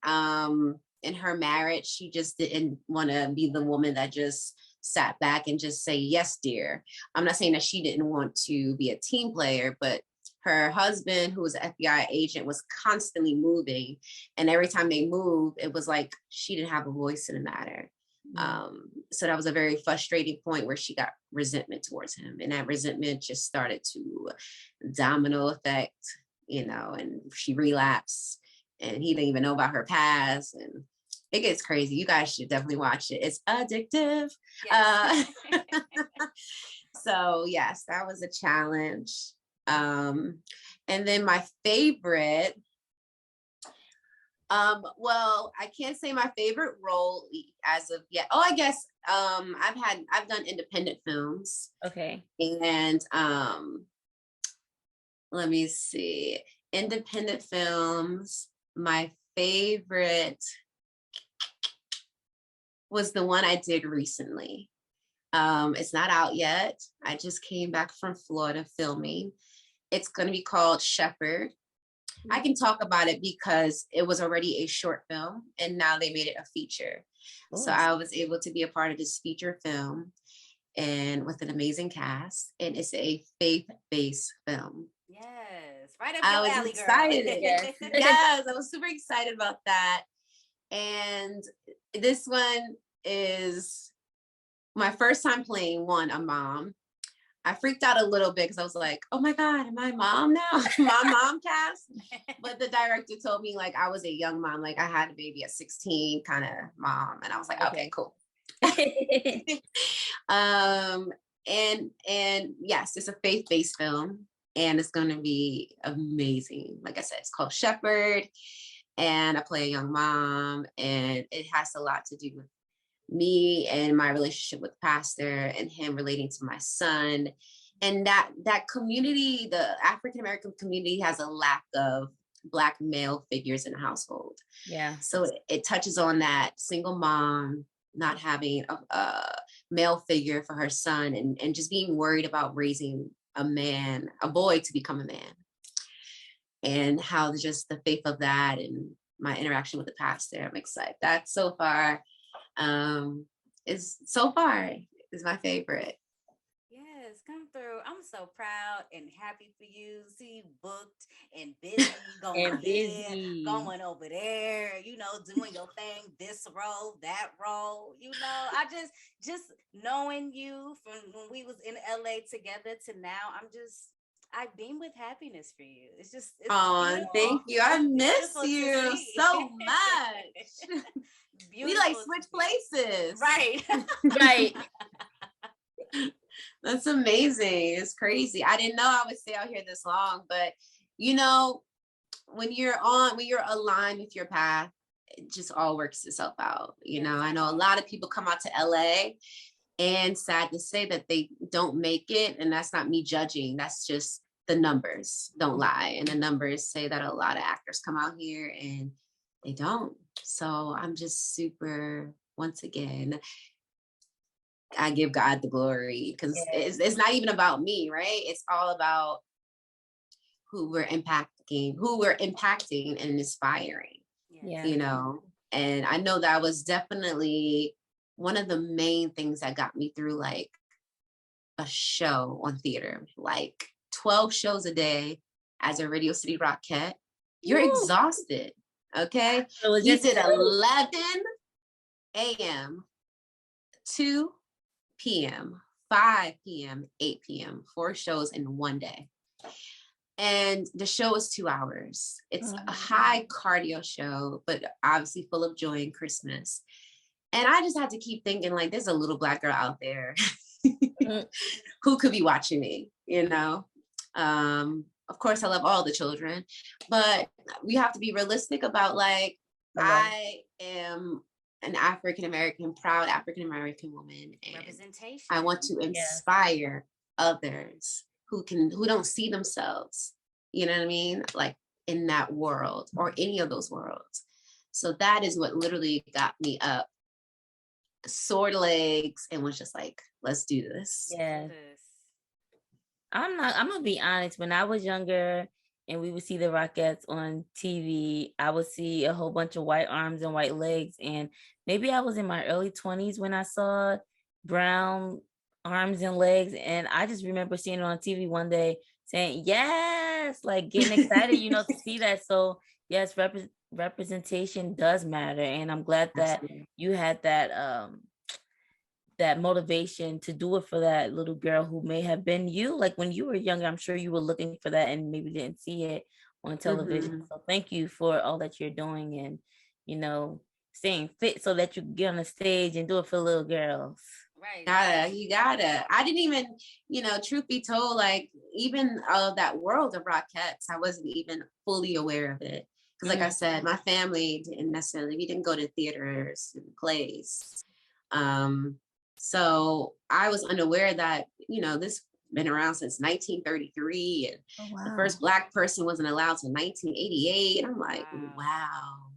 in her marriage, she just didn't want to be the woman that just sat back and just say, yes, dear. I'm not saying that she didn't want to be a team player, but her husband, who was an FBI agent, was constantly moving. And every time they moved, it was like she didn't have a voice in the matter. So that was a very frustrating point where she got resentment towards him. And that resentment just started to domino effect, you know, and she relapsed and he didn't even know about her past. And it gets crazy. You guys should definitely watch it. It's addictive. Yes. So yes, that was a challenge. And then my favorite, well, I can't say my favorite role as of yet. Oh, I guess I've done independent films. Okay. And let me see. Independent films, my favorite was the one I did recently. It's not out yet. I just came back from Florida filming. It's going to be called Shepherd. I can talk about it because it was already a short film and now they made it a feature. Ooh. So I was able to be a part of this feature film and with an amazing cast, and it's a faith-based film. Yes, right up your alley, excited. Girl. Yes, I was super excited about that. And this one is my first time playing a mom. I freaked out a little bit because I was like, oh my God, am I mom now? My mom cast. But the director told me like I was a young mom, like I had a baby at 16 kind of mom. And I was like, okay, cool. And yes, it's a faith-based film and it's going to be amazing. Like I said, it's called Shepherd and I play a young mom and it has a lot to do with me and my relationship with pastor and him relating to my son. And that community, the African-American community, has a lack of Black male figures in the household. Yeah. So it touches on that single mom not having a male figure for her son and just being worried about raising a boy to become a man. And how just the faith of that and my interaction with the pastor, I'm excited. That so far is my favorite. Yes, come through. I'm so proud and happy for you. See you booked and busy, going here, going over there, you know, doing your thing, this role, that role. You know, I just knowing you from when we was in LA together to now, I beam with happiness for you. It's thank you. I miss you so much. We like switch places. Right. Right. That's amazing. It's crazy. I didn't know I would stay out here this long, but you know, when you're aligned with your path, it just all works itself out. You know, I know a lot of people come out to LA and sad to say that they don't make it. And that's not me judging. That's just the numbers don't lie. And the numbers say that a lot of actors come out here and they don't. So I'm just super, once again, I give God the glory, because it's not even about me, right? It's all about who we're impacting and inspiring. Yeah. You know, and I know that was definitely one of the main things that got me through like a show on theater, like 12 shows a day as a Radio City Rockette. You're exhausted. Okay. It was You just did 11 a.m., 2 p.m., 5 p.m., 8 p.m., 4 shows in one day. And the show is 2 hours. It's a high cardio show, but obviously full of joy and Christmas. And I just had to keep thinking, like, there's a little Black girl out there who could be watching me, you know? Of course, I love all the children, but we have to be realistic about, like, I am an African-American, proud African-American woman. And representation. I want to inspire others who don't see themselves, you know what I mean? Like in that world or any of those worlds. So that is what literally got me up, sore legs, and was just like, let's do this. Yeah. I'm gonna be honest, when I was younger and we would see the Rockettes on TV, I would see a whole bunch of white arms and white legs. And maybe I was in my early 20s when I saw brown arms and legs. And I just remember seeing it on TV one day saying, yes, like getting excited, you know, to see that. So yes, representation does matter. And I'm glad that you had that that motivation to do it for that little girl who may have been you. Like when you were younger, I'm sure you were looking for that and maybe didn't see it on television. So thank you for all that you're doing and, you know, staying fit so that you can get on the stage and do it for little girls. Right. You gotta. I didn't even, you know, truth be told, like even that world of Rockettes, I wasn't even fully aware of it. Because like I said, my family we didn't go to theaters and plays. So I was unaware that, you know, this been around since 1933 and the first Black person wasn't allowed till 1988. And I'm like, wow,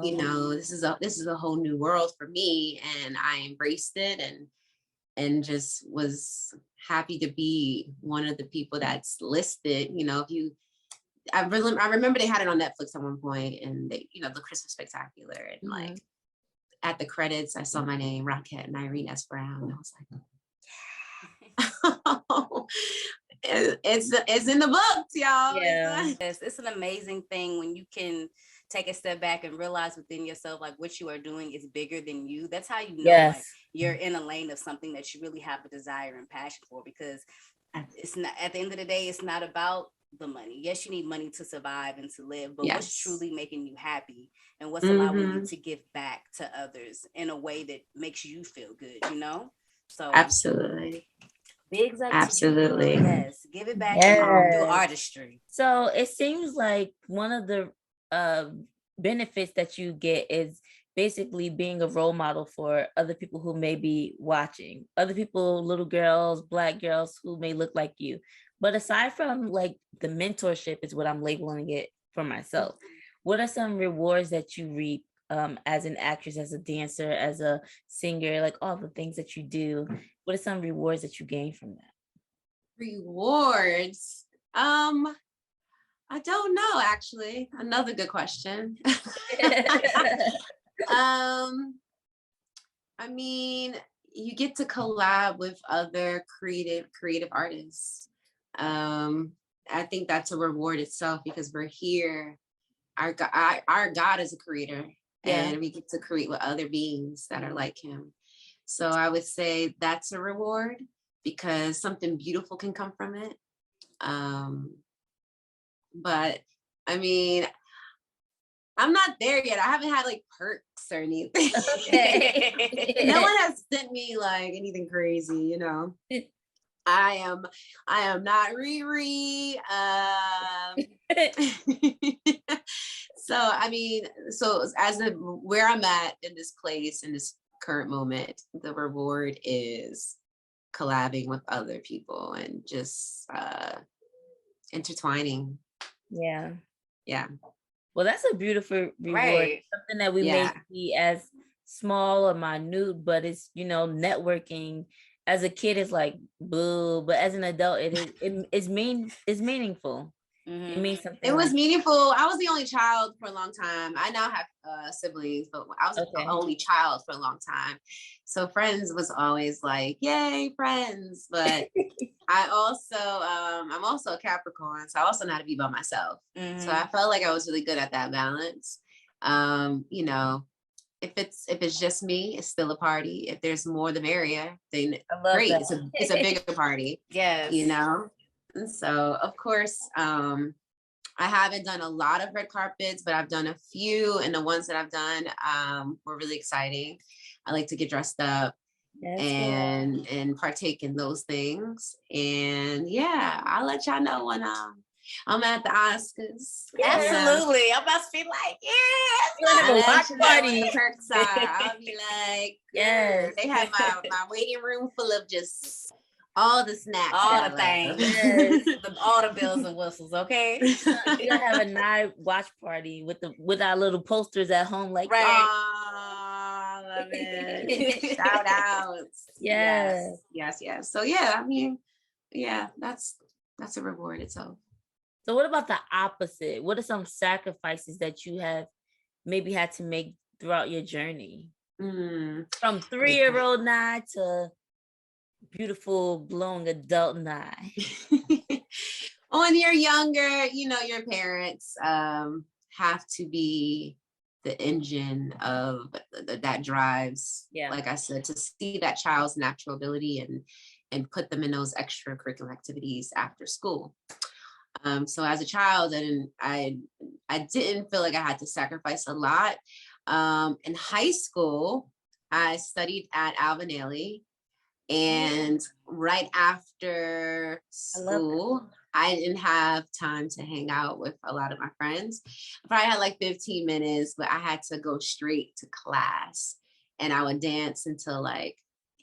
you know, this is a whole new world for me. And I embraced it and just was happy to be one of the people that's listed. You know, I remember they had it on Netflix at one point, and they, you know, the Christmas Spectacular, and like at the credits, I saw my name, Rockette Nirine S. Brown. And I was like, it's in the books, y'all. Yeah. It's an amazing thing when you can take a step back and realize within yourself, like what you are doing is bigger than you. That's how you know like you're in a lane of something that you really have a desire and passion for, because it's not, at the end of the day, it's not about the money. Yes, you need money to survive and to live, but what's truly making you happy and what's allowing you to give back to others in a way that makes you feel good, you know? So absolutely. Big absolutely. Yes, give it back through artistry. So it seems like one of the benefits that you get is basically being a role model for other people who may be watching, other people, little girls, Black girls who may look like you. But aside from like the mentorship is what I'm labeling it for myself. What are some rewards that you reap as an actress, as a dancer, as a singer, like all the things that you do? What are some rewards that you gain from that? Rewards? I don't know, actually. Another good question. I mean, you get to collab with other creative artists. I think that's a reward itself, because we're here. Our God is a creator, and we get to create with other beings that are like him. So I would say that's a reward, because something beautiful can come from it. But I mean, I'm not there yet. I haven't had like perks or anything. Okay. No one has sent me like anything crazy, you know. I am not Riri. So I mean, so where I'm at in this place, in this current moment, the reward is collabing with other people and just intertwining. Yeah. Well, that's a beautiful reward. Something that we may see as small or minute, but it's, networking as a kid is like boo, but as an adult, it's meaningful. It means something. It was meaningful. I was the only child for a long time. I now have siblings, but I was the only child for a long time. So friends was always like, yay, friends. But I also, I'm also a Capricorn, so I also know how to be by myself. So I felt like I was really good at that balance. If it's just me, it's still a party. If there's more, the merrier. Then great, that. It's a bigger party. Yes. And so of course, I haven't done a lot of red carpets, but I've done a few, and the ones that I've done were really exciting. I like to get dressed up and partake in those things. And yeah, I'll let y'all know when I'm at the Oscars. Absolutely. I must be like, yeah. You'll have a watch party. I'll be like, yes. They have my waiting room full of just all the snacks. All the things. Yes. All the bells and whistles, okay? We're gonna have a night watch party with our little posters at home, like right. Oh, love it. Shout outs. Yes. So yeah, I mean, yeah, that's a reward itself. So what about the opposite? What are some sacrifices that you have maybe had to make throughout your journey? From 3-year-old Nye to beautiful, glowing adult Nye. When you're younger, your parents have to be the engine of that drives, like I said, to see that child's natural ability and put them in those extracurricular activities after school. So as a child, and I didn't feel like I had to sacrifice a lot. In high school, I studied at Alvin Ailey, and right after school, I didn't have time to hang out with a lot of my friends. I probably had like 15 minutes, but I had to go straight to class, and I would dance until like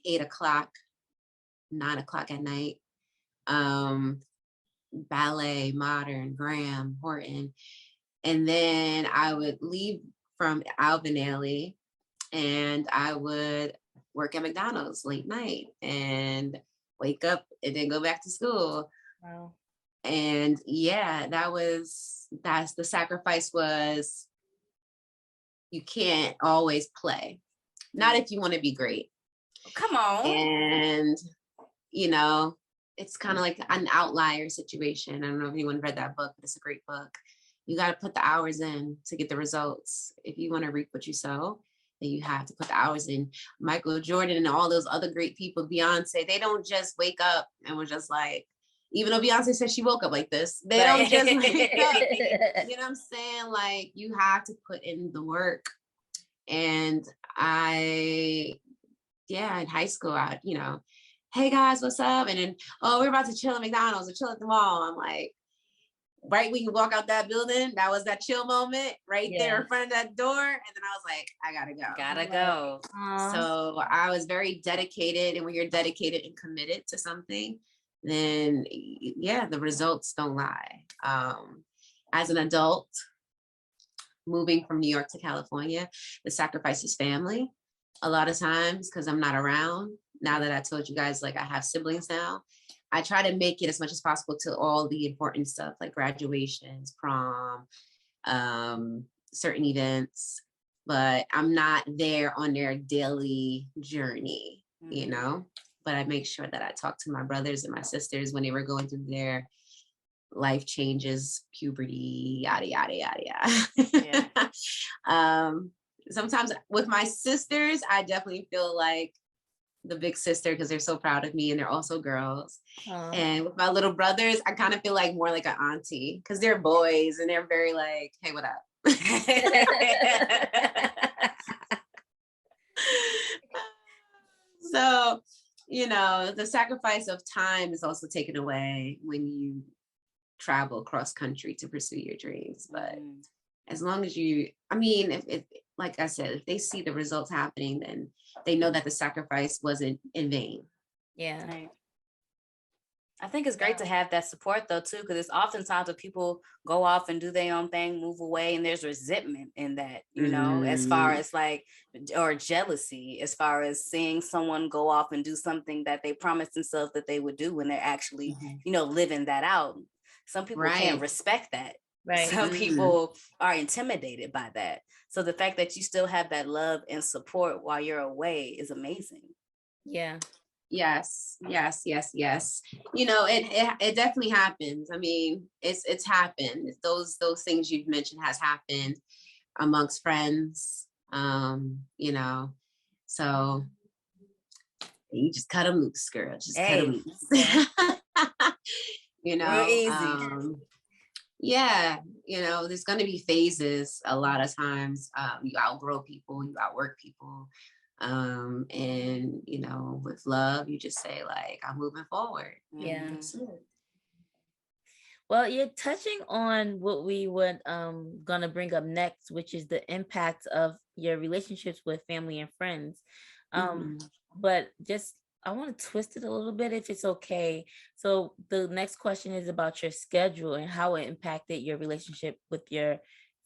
8:00, 9:00 at night. Ballet, modern, Graham, Horton. And then I would leave from Alvin Ailey and I would work at McDonald's late night and wake up and then go back to school. Wow. And yeah, that's the sacrifice was you can't always play. Not if you want to be great. Come on. And, it's kind of like an outlier situation. I don't know if anyone read that book, but it's a great book. You got to put the hours in to get the results. If you want to reap what you sow, then you have to put the hours in. Michael Jordan and all those other great people, Beyonce, they don't just wake up and were just like, even though Beyonce says she woke up like this, they don't just wake up. You know what I'm saying? Like, you have to put in the work. And in high school, hey guys, what's up? And then, we're about to chill at McDonald's or chill at the mall. I'm like, right when you walk out that building, that was that chill moment there in front of that door. And then I was like, I gotta go. So I was very dedicated. And when you're dedicated and committed to something, then the results don't lie. As an adult, moving from New York to California, the sacrifice is family. A lot of times, because I'm not around. Now that I told you guys, like I have siblings now, I try to make it as much as possible to all the important stuff like graduations, prom, certain events, but I'm not there on their daily journey, but I make sure that I talk to my brothers and my sisters when they were going through their life changes, puberty, yada, yada, yada, yada. Yeah. Sometimes with my sisters, I definitely feel like the big sister because they're so proud of me and they're also girls. And with my little brothers, I kind of feel like more like an auntie because they're boys and they're very like, hey, what up? So, the sacrifice of time is also taken away when you travel cross country to pursue your dreams. But as long as if like I said, if they see the results happening, then they know that the sacrifice wasn't in vain. Yeah. I think it's great to have that support though too, because it's oftentimes when people go off and do their own thing, move away, and there's resentment in that, you know, as far as like, or jealousy, as far as seeing someone go off and do something that they promised themselves that they would do when they're actually, you know, living that out. Some people can't respect that. Right. Some people are intimidated by that. So the fact that you still have that love and support while you're away is amazing. Yeah. Yes. You know, it definitely happens. I mean, it's happened. Those things you've mentioned has happened amongst friends. You know, so you just cut them loose, girl. Just cut them loose. You know, real easy. Yeah, you know, there's going to be phases a lot of times. You outgrow people, you outwork people. And you know, with love, you just say like, I'm moving forward. Yeah. That's it. Well, you're touching on what we would gonna bring up next, which is the impact of your relationships with family and friends. But just I want to twist it a little bit if it's okay. So the next question is about your schedule and how it impacted your relationship with your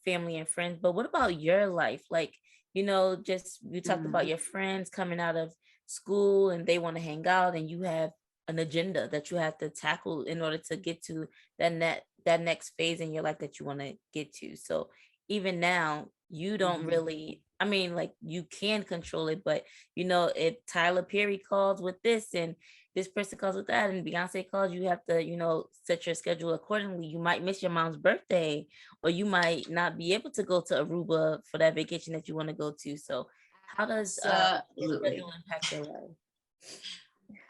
family and friends. But what about your life? Like, you know, just you talked about your friends coming out of school and they want to hang out, and you have an agenda that you have to tackle in order to get to that next phase in your life that you want to get to. So even now, you don't really, I mean, like you can control it, but you know, if Tyler Perry calls with this and this person calls with that and Beyonce calls, you have to, you know, set your schedule accordingly. You might miss your mom's birthday, or you might not be able to go to Aruba for that vacation that you want to go to. So how does your schedule impact your life?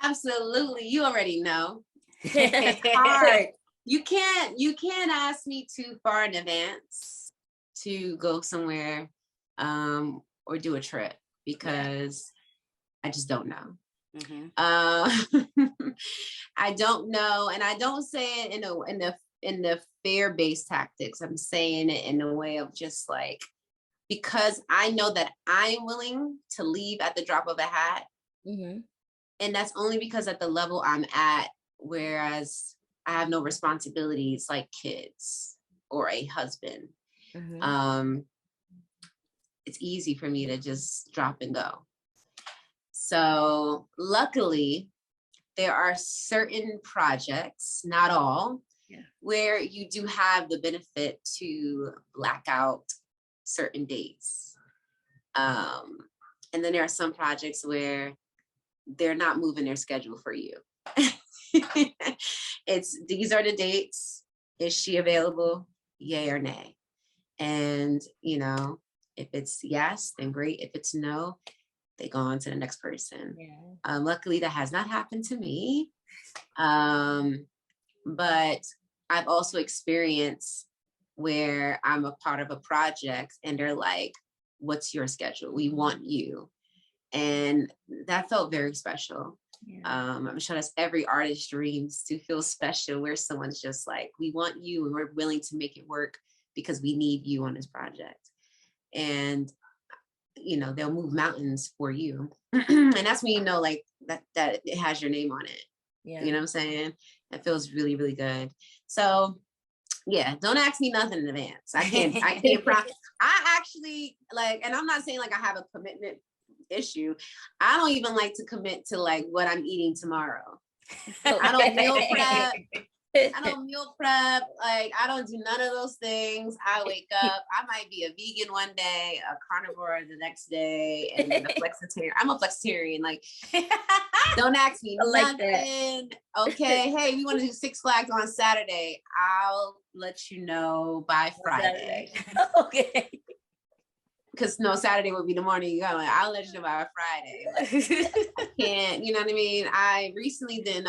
Absolutely. You already know. It's hard. You can't ask me too far in advance to go somewhere or do a trip, because I just don't know. I don't know, and I don't say it in the fear-based tactics. I'm saying it in a way of just like, because I know that I'm willing to leave at the drop of a hat. And that's only because at the level I'm at, whereas I have no responsibilities like kids or a husband, it's easy for me to just drop and go. So luckily, there are certain projects, not all, where you do have the benefit to black out certain dates. And then there are some projects where they're not moving their schedule for you. These are the dates. Is she available? Yay or nay? And, you know, if it's yes, then great. If it's no, they go on to the next person. Luckily, that has not happened to me. But I've also experienced where I'm a part of a project and they're like, what's your schedule? We want you. And that felt very special. I'm sure that's every artist's dreams, to feel special, where someone's just like, we want you and we're willing to make it work because we need you on this project. And, you know, they'll move mountains for you. And that's when you know, like, that it has your name on it. You know what I'm saying? That feels really, really good. So yeah, don't ask me nothing in advance. I can't I actually, like, and I'm not saying like I have a commitment issue. I don't even like to commit to like what I'm eating tomorrow. I don't meal prep. Like, I don't do none of those things. I wake up, I might be a vegan one day, a carnivore the next day, and then a flexitarian. I'm a flexitarian. Like, don't ask me nothing. Okay, hey, we want to do Six Flags on Saturday. I'll let you know by Friday. Okay. Because no, Saturday would be the morning you go. Like, I'll let you know by Friday. Like, I can't, you know what I mean? I recently didn't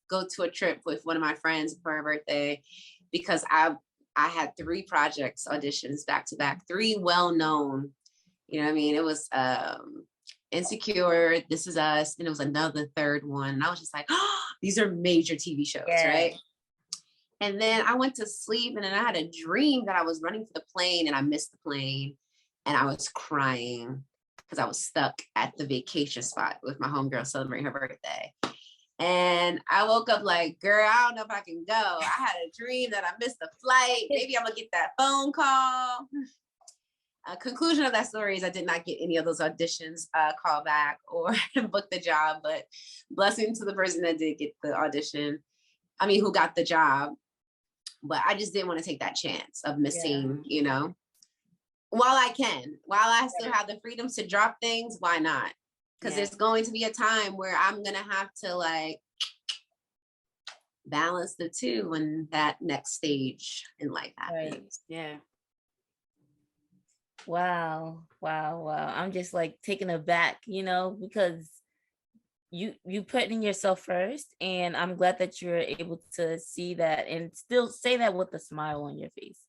go to a trip with one of my friends for her birthday because I had 3 projects auditions back to back, 3 well-known, you know what I mean? It was Insecure, This Is Us, and it was another third one. And I was just like, oh, these are major TV shows, right? And then I went to sleep and then I had a dream that I was running for the plane and I missed the plane. And I was crying because I was stuck at the vacation spot with my homegirl celebrating her birthday. And I woke up like, girl, I don't know if I can go. I had a dream that I missed the flight. Maybe I'm gonna get that phone call. Conclusion of that story is I did not get any of those auditions call back or book the job, but blessing to the person that did get the audition. I mean, who got the job. But I just didn't want to take that chance of missing, you know, while I still have the freedoms to drop things, why not? Because there's going to be a time where I'm going to have to like balance the two when that next stage in life happens. Right. Yeah. Wow. I'm just like taken aback, you know, because you putting yourself first, and I'm glad that you're able to see that and still say that with a smile on your face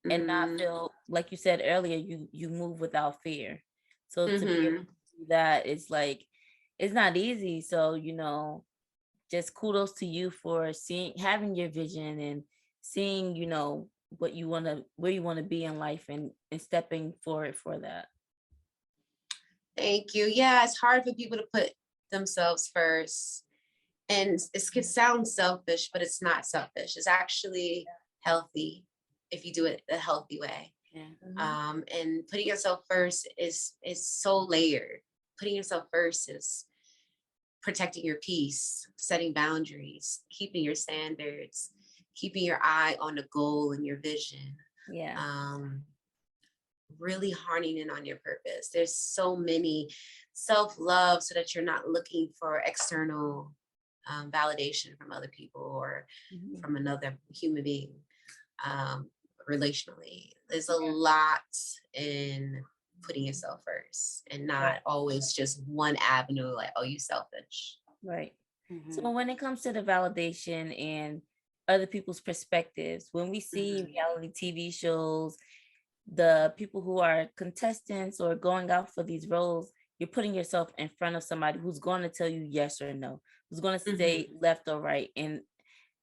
and not feel, like you said earlier, you move without fear. So to be able to do that, it's like, it's not easy. So, you know, just kudos to you for having your vision and seeing, you know, where you want to be in life, and stepping forward for that. Thank you. Yeah, it's hard for people to put themselves first, and it could sound selfish, but it's not selfish. It's actually healthy if you do it a healthy way. And putting yourself first is so layered. Putting yourself first is protecting your peace, setting boundaries, keeping your standards, keeping your eye on the goal and your vision. Really honing in on your purpose. There's so many self-love, so that you're not looking for external validation from other people or from another human being. Relationally, there's a lot in putting yourself first, and not always just one avenue, like, oh, you selfish. Right. So when it comes to the validation and other people's perspectives, when we see reality TV shows, the people who are contestants or going out for these roles, you're putting yourself in front of somebody who's going to tell you yes or no, who's going to say left or right. And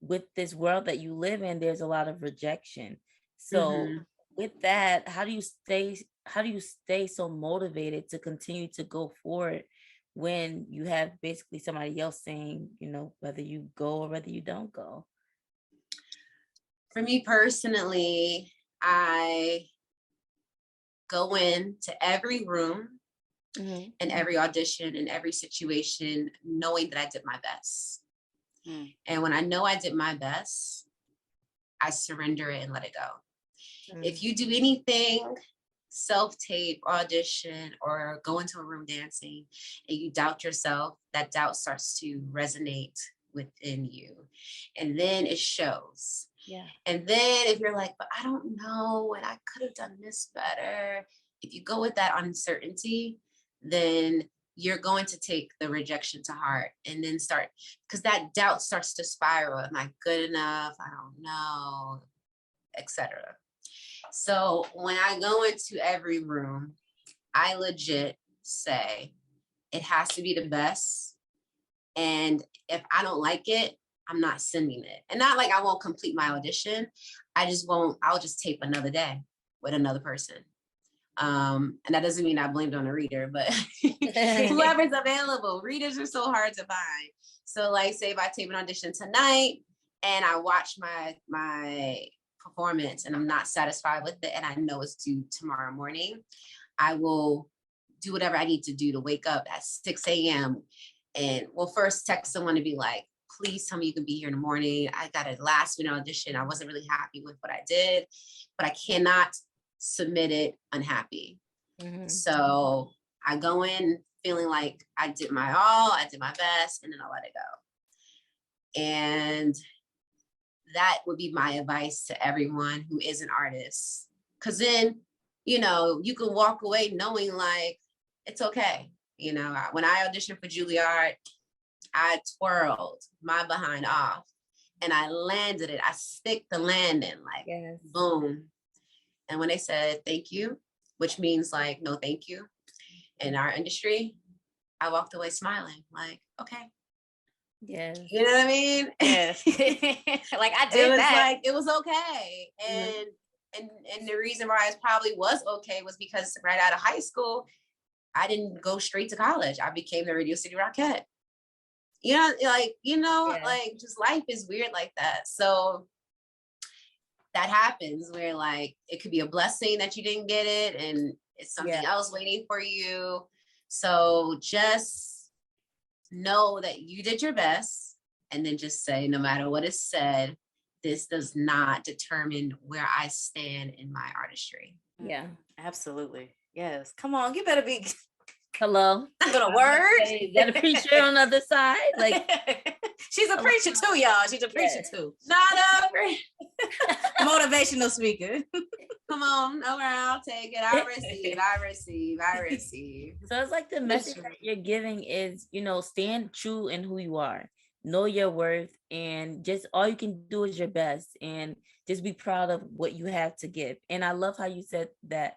with this world that you live in, there's a lot of rejection. So with that, how do you stay so motivated to continue to go forward when you have basically somebody else saying, you know, whether you go or whether you don't go? For me personally, I go into every room and every audition and every situation knowing that I did my best. And when I know I did my best, I surrender it and let it go. If you do anything, self-tape, audition, or go into a room dancing, and you doubt yourself, that doubt starts to resonate within you. And then it shows. And then if you're like, but I don't know, and I could have done this better. If you go with that uncertainty, then you're going to take the rejection to heart, and then because that doubt starts to spiral. Am I good enough? I don't know, etc. So when I go into every room, I legit say it has to be the best. And if I don't like it, I'm not sending it. And not like I won't complete my audition. I'll just tape another day with another person. And that doesn't mean I blamed on a reader, but whoever's available. Readers are so hard to find. So like, say if I tape an audition tonight and I watch my performance and I'm not satisfied with it, and I know it's due tomorrow morning, I will do whatever I need to do to wake up at 6 a.m. and first text someone to be like, please tell me you can be here in the morning. I got a last minute audition. I wasn't really happy with what I did, but I cannot submit it unhappy. So I go in feeling like I did my all, I did my best, and then I let it go. And that would be my advice to everyone who is an artist. Because then, you know, you can walk away knowing like, it's okay. You know, when I auditioned for Juilliard, I twirled my behind off and I landed it. I stick the landing, like, boom. And when they said, thank you, which means like, no, thank you, in our industry, I walked away smiling, like, okay. Yes. You know what I mean? Yes. Like I did that. Like, it was okay. And the reason why it probably was okay was because right out of high school, I didn't go straight to college. I became the Radio City Rockette. like just life is weird like that. So that happens where like it could be a blessing that you didn't get it and it's something else waiting for you. So just know that you did your best, and then just say, no matter what is said, this does not determine where I stand in my artistry. Yeah, absolutely. Yes. Come on, you better be. Hello. Little word. Is that a preacher on the other side? Like, she's a preacher too, y'all. She's a preacher too. Not a motivational speaker. Come on, all right, I'll take it. I receive. So it's like the message that you're giving is, stand true in who you are, know your worth, and just all you can do is your best, and just be proud of what you have to give. And I love how you said that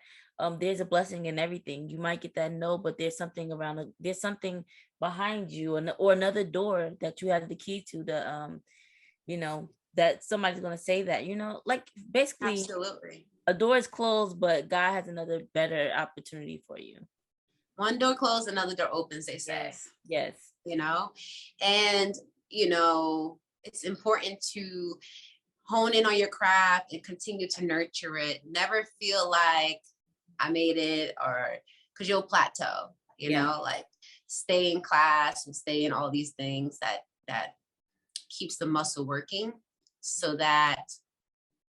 there's a blessing in everything. You might get that no, but there's something there's something behind you, or another door that you have the key to, that somebody's going to say that, like basically absolutely. A door is closed, but God has another better opportunity for you. One door closed, another door opens, they say. Yes. And, it's important to hone in on your craft and continue to nurture it. Never feel like I made it, or because you'll plateau, like stay in class and stay in all these things that keeps the muscle working, so that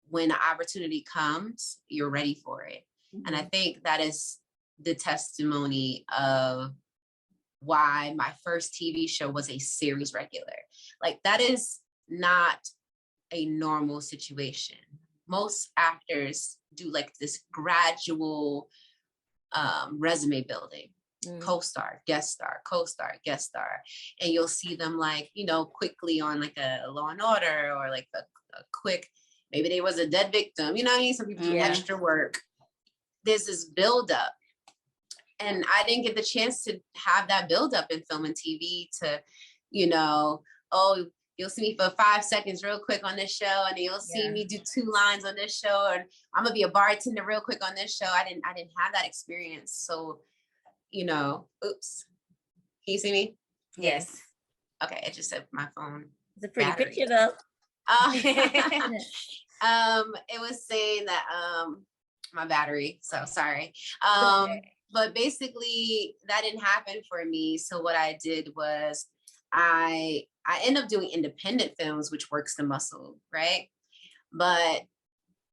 when the opportunity comes, you're ready for it. Mm-hmm. And I think that is the testimony of why my first TV show was a series regular. Like, that is not a normal situation. Most actors do like this gradual resume building. Co-star, guest star, co-star, guest star. And you'll see them like, quickly on like a Law and Order, or like a quick, maybe there was a dead victim, what I mean? Some people do extra work. There's this buildup. And I didn't get the chance to have that buildup in film and TV to, you'll see me for 5 seconds real quick on this show, and then you'll see me do 2 lines on this show, and I'm gonna be a bartender real quick on this show. I didn't have that experience. So, oops. Can you see me? Yes. Okay, it just said my phone. It's a pretty picture though. It was saying that my battery, so sorry. But basically that didn't happen for me. So what I did was I ended up doing independent films, which works the muscle, right? But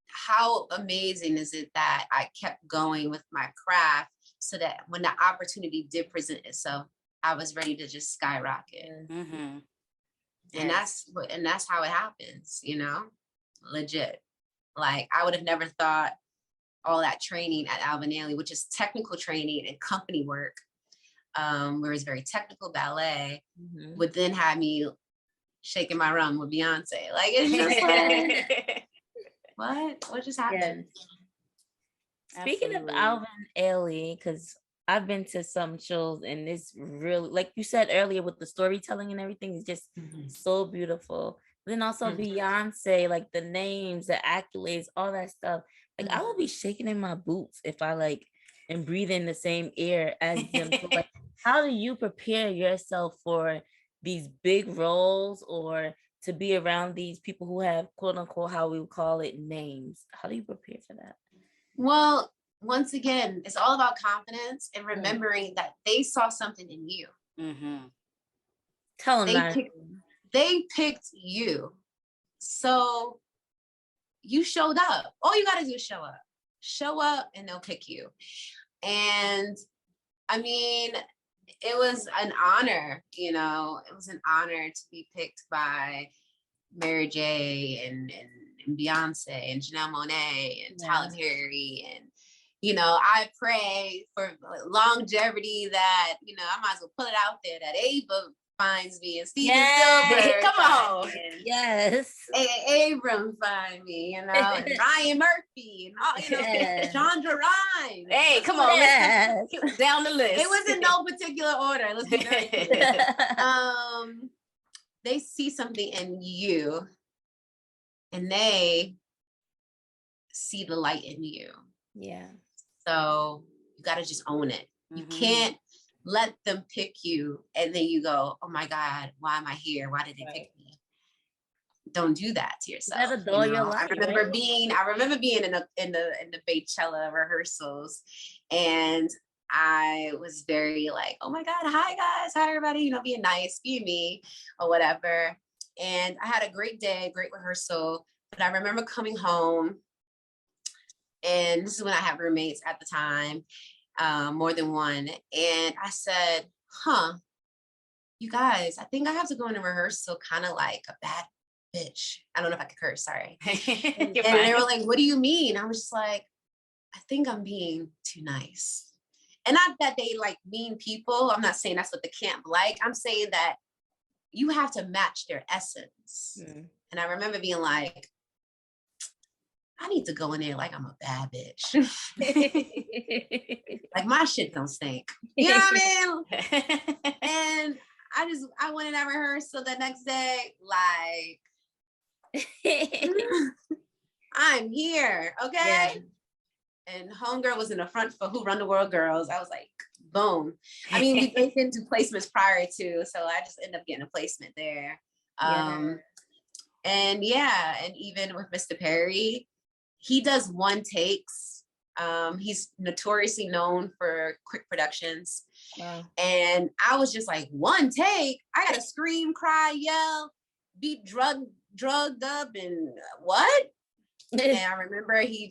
how amazing is it that I kept going with my craft, so that when the opportunity did present itself, I was ready to just skyrocket. Mm-hmm. And that's how it happens, legit. Like, I would have never thought all that training at Alvin Ailey, which is technical training and company work, where it's very technical ballet, would then have me shaking my rum with Beyonce. Like, it's just like, what just happened? Speaking of Alvin Ailey, because I've been to some shows, and it's really, like you said earlier, with the storytelling and everything, is just so beautiful. But then also Beyonce, like the names, the accolades, all that stuff. Like, I will be shaking in my boots if I like and breathe in the same air as them. So, like, how do you prepare yourself for these big roles, or to be around these people who have, quote unquote, how we would call it, names? How do you prepare for that? Well, once again, it's all about confidence and remembering that they saw something in you. Mm-hmm. Tell them they picked you. So you showed up. All you got to do is show up. Show up and they'll pick you. And I mean, it was an honor, it was an honor to be picked by Mary J. and Beyonce and Janelle Monáe and Tyler Perry. And, I pray for longevity, that, I might as well put it out there, that Ava finds me, and Steven Spielberg. Come on. Yes. Abram find me, and Ryan Murphy, and all, Chandra Rhimes. Hey, come on, let's down the list. It was in no particular order. Let's be very clear. They see something in you, and they see the light in you. Yeah. So you got to just own it. You can't let them pick you, and then you go, oh my God, why am I here? Why did they pick me? Don't do that to yourself. Never dull your life. I remember being in the Beychella rehearsals, and I was very like, oh my God, hi guys, hi everybody, being nice, being me or whatever. And I had a great day, great rehearsal. But I remember coming home, and this is when I had roommates at the time, more than one. And I said, you guys, I think I have to go into rehearsal kind of like a bad bitch. I don't know if I could curse, sorry. And they were like, what do you mean? I was just like, I think I'm being too nice. And not that they like mean people. I'm not saying that's what the camp like. I'm saying that you have to match their essence. And I remember being like, I need to go in there like I'm a bad bitch. Like my shit don't stink. You know what I mean? And I went in that rehearsal the next day, like, I'm here, okay? Yeah. And homegirl was in the front for Who Run the World Girls. I was like, boom. I mean, we didn't do placements prior to, so I just ended up getting a placement there. And even with Mr. Perry, he does one takes. He's notoriously known for quick productions. Wow. And I was just like, one take? I gotta scream, cry, yell, be drugged up and what? And I remember he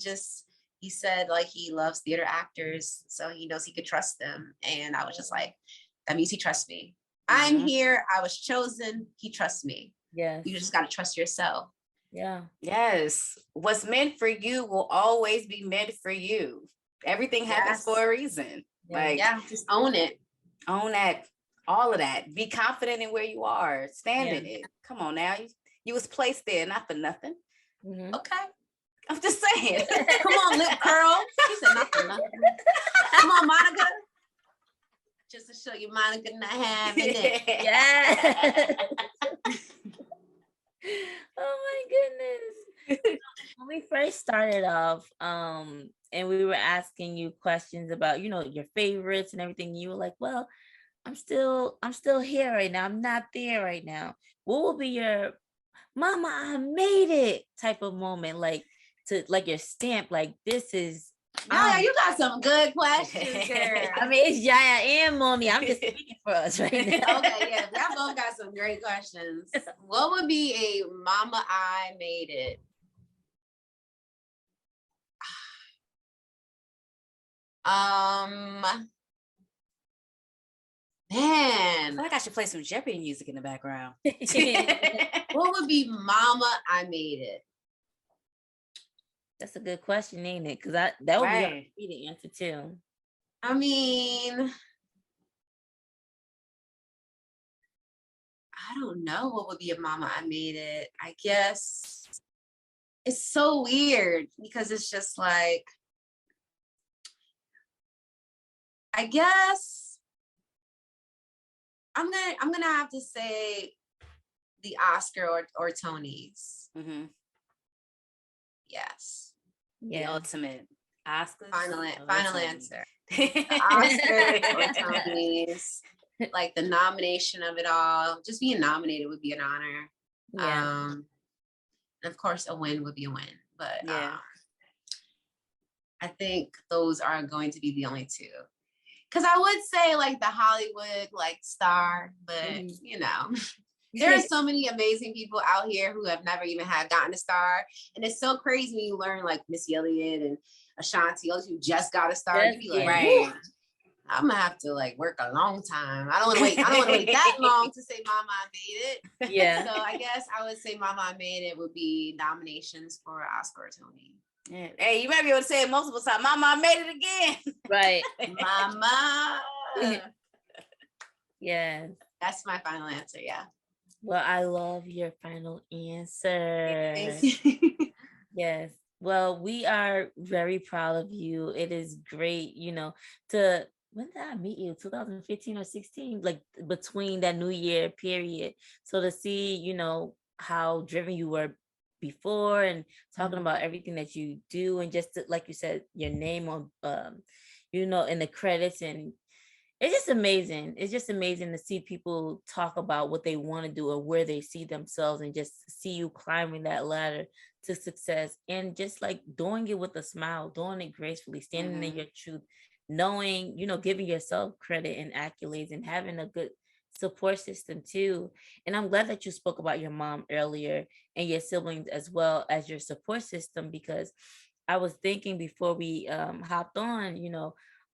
said like he loves theater actors, so he knows he could trust them. And I was just like, that means he trusts me. I'm here, I was chosen, he trusts me. Yeah. You just gotta trust yourself. Yeah. Yes. What's meant for you will always be meant for you. Everything happens for a reason. Like, just own it. Own that, all of that. Be confident in where you are. Stand in it. Come on now. You was placed there, not for nothing. Okay. I'm just saying. Come on, lip curl. She said not for nothing. Come on, Monica. Just to show you Monica not having it. Yeah. Oh my goodness. When we first started off, and we were asking you questions about, your favorites and everything, you were like, well, I'm still here right now. I'm not there right now. What will be your mama, I made it type of moment, like your stamp, like this is Yaya, you got some good questions here. I mean, it's Yaya and Monie. I'm just speaking for us right now. Okay, yeah, y'all both got some great questions. What would be a mama I made it? Man, I feel like I should play some Jeopardy music in the background. What would be mama I made it? That's a good question, ain't it? Because that would be the answer too. I mean, I don't know what would be a mama I made it. I guess it's so weird because it's just like, I guess I'm gonna have to say the Oscar or Tonys. Yes. The ultimate Oscar. Final answer. The Oscar or Tonys, like the nomination of it all. Just being nominated would be an honor. Yeah. And of course, a win would be a win. But I think those are going to be the only two. Because I would say like the Hollywood like star, but there are so many amazing people out here who have never even gotten a star. And it's so crazy when you learn like Missy Elliott and Ashanti, who just got a star. You'd be like, right. I'm gonna have to like work a long time. I don't want to wait that long to say Mama I Made It. Yeah. So I guess I would say Mama I Made It would be nominations for Oscar or Tony. Yeah. Hey, you might be able to say it multiple times. Mama I made it again. Right. Mama. Yes. That's my final answer. Yeah. Well, I love your final answer. Yes. Well, we are very proud of you. It is great, when did I meet you? 2015 or 16? Like between that New Year period. So to see, how driven you were before and talking about everything that you do and just to, like you said, your name on, in the credits, and it's just amazing. It's just amazing to see people talk about what they want to do or where they see themselves, and just see you climbing that ladder to success, and just like doing it with a smile, doing it gracefully, standing in your truth, knowing, giving yourself credit and accolades, and having a good support system too. And I'm glad that you spoke about your mom earlier and your siblings as well as your support system, because I was thinking before we hopped on,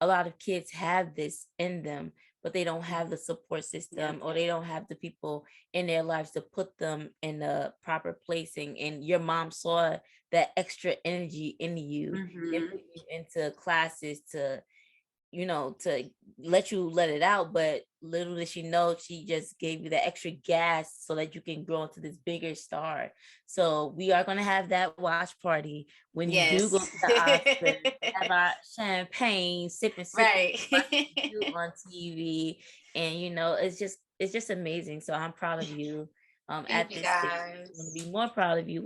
a lot of kids have this in them, but they don't have the support system, or they don't have the people in their lives to put them in the proper placing. And your mom saw that extra energy in you and put you into classes to let it out. But little did she know, she just gave you the extra gas so that you can grow into this bigger star. So we are going to have that watch party when you do go to the Oscars, have our champagne, sipping you on TV. And it's just amazing. So I'm proud of you. At this stage, I'm going to be more proud of you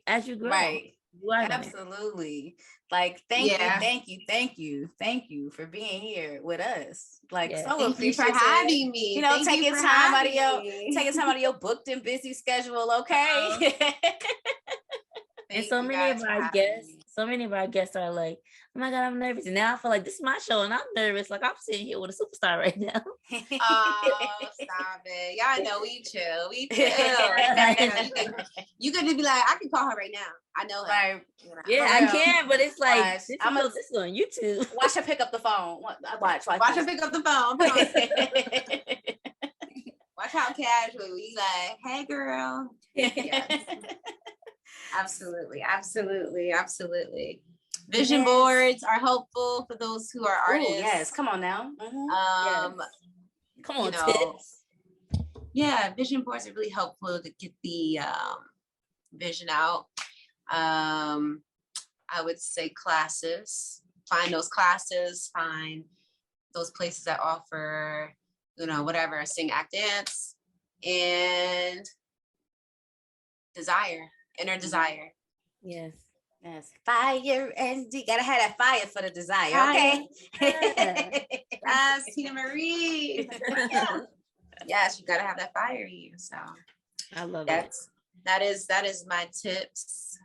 as you grow. Right. You are absolutely. Like, thank you for being here with us. Like, so thank you for having me. Taking time out of your booked and busy schedule. Okay. And so many of our guests are like, oh my God, I'm nervous. And now I feel like this is my show and I'm nervous. Like, I'm sitting here with a superstar right now. Oh, stop it. Y'all know we chill. We chill. You could just be like, I can call her right now. I know her. Right. Yeah, I can, but it's like, this is on YouTube. Watch her pick up the phone. Watch her pick up the phone. Watch how casually we like, hey girl. Yes. Absolutely. Vision boards are helpful for those who are artists. Yes, come on now. Come on, tips. Yeah, vision boards are really helpful to get the vision out. I would say classes. Find those classes. Find those places that offer, whatever, sing, act, dance, and inner desire. Yes. Fire, and you gotta have that fire for the desire. Okay. Yes, Tina Marie. Yes, you gotta have that fire in you. So I love that is my tips.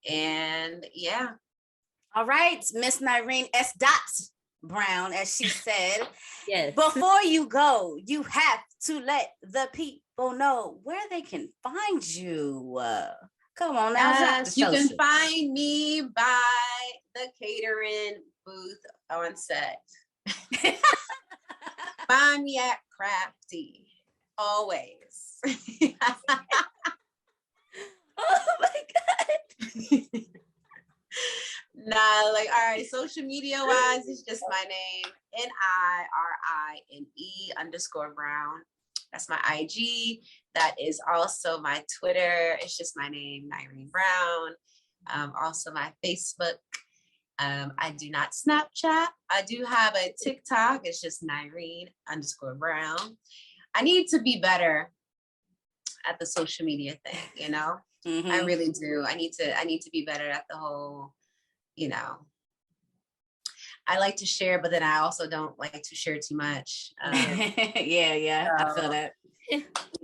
And yeah. All right, Miss Nirine S. Brown, as she said. Yes. Before you go, you have to let the people know where they can find you. Come on now. You can find me by the catering booth on set. Find me at Crafty, always. Oh my God. Nah, like, all right, social media wise, it's just my name, NIRINE_Brown. That's my IG. That is also my Twitter. It's just my name, Nirine Brown. Also my Facebook. I do not Snapchat. I do have a TikTok. It's just Nirine_Brown. I need to be better at the social media thing, I really do. I need to be better at the whole, I like to share, but then I also don't like to share too much. Yeah, I feel that.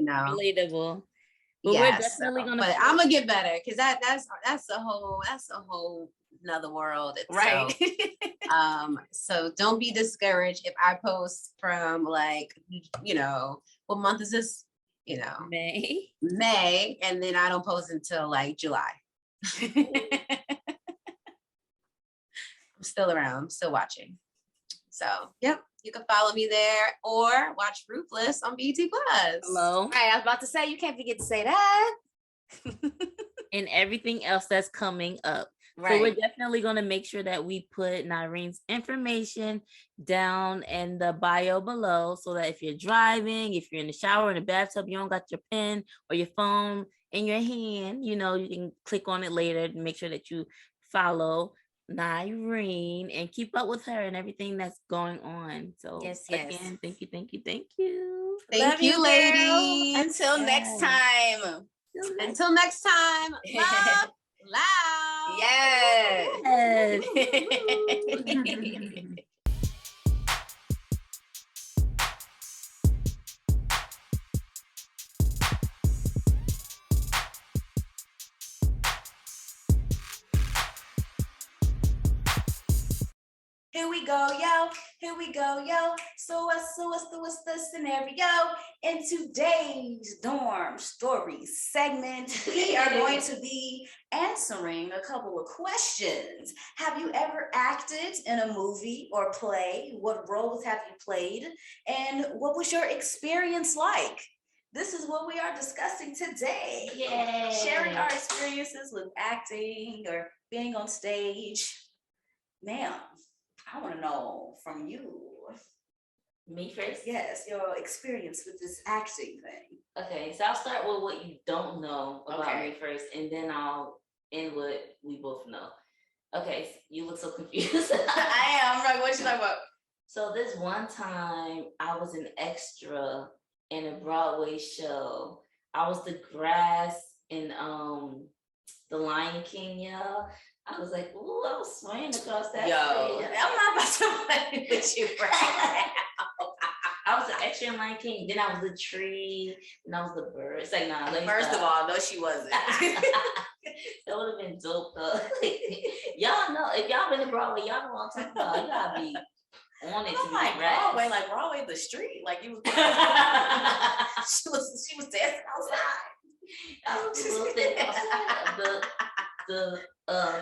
Relatable. But yeah, we're definitely gonna. But I'm gonna get better because that's a whole another world itself. Right. So don't be discouraged if I post from like, what month is this? May, and then I don't post until like July. I'm still around. I'm still watching. So, yep, you can follow me there or watch Ruthless on BT Plus. Hello. Right, I was about to say, you can't forget to say that. And everything else that's coming up. Right. So we're definitely going to make sure that we put Nirine's information down in the bio below, so that if you're driving, if you're in the shower, in the bathtub, you don't got your pen or your phone in your hand, you can click on it later to make sure that you follow Nirine and keep up with her and everything that's going on. So yes. Again, thank you. Thank Love you, ladies. Until next time. Until next time. Love loud. Yes. Here we go, yo. Here we go, yo. So what's the scenario? In today's dorm story segment, we are going to be answering a couple of questions. Have you ever acted in a movie or play? What roles have you played? And what was your experience like? This is what we are discussing today. Yay. Sharing our experiences with acting or being on stage. Ma'am, I want to know from you. Me first? Yes, your experience with this acting thing. Okay, so I'll start with what you don't know about me first, and then I'll end what we both know. Okay, you look so confused. I am. I'm like, what you talking about? So this one time, I was an extra in a Broadway show. I was the grass in The Lion King, y'all. I was like, ooh, I was swaying across that stage. I'm not about to play with you right now. I was the extra in Lion King. Then I was the tree. And I was the bird. It's like, nah. First of all, no, she wasn't. That would have been dope, though. Y'all know, if y'all been to Broadway, y'all know what I'm talking about. You gotta be on it to be like grass. Broadway, like Broadway, the street. Like you was, she was dancing outside. I was a little thing outside.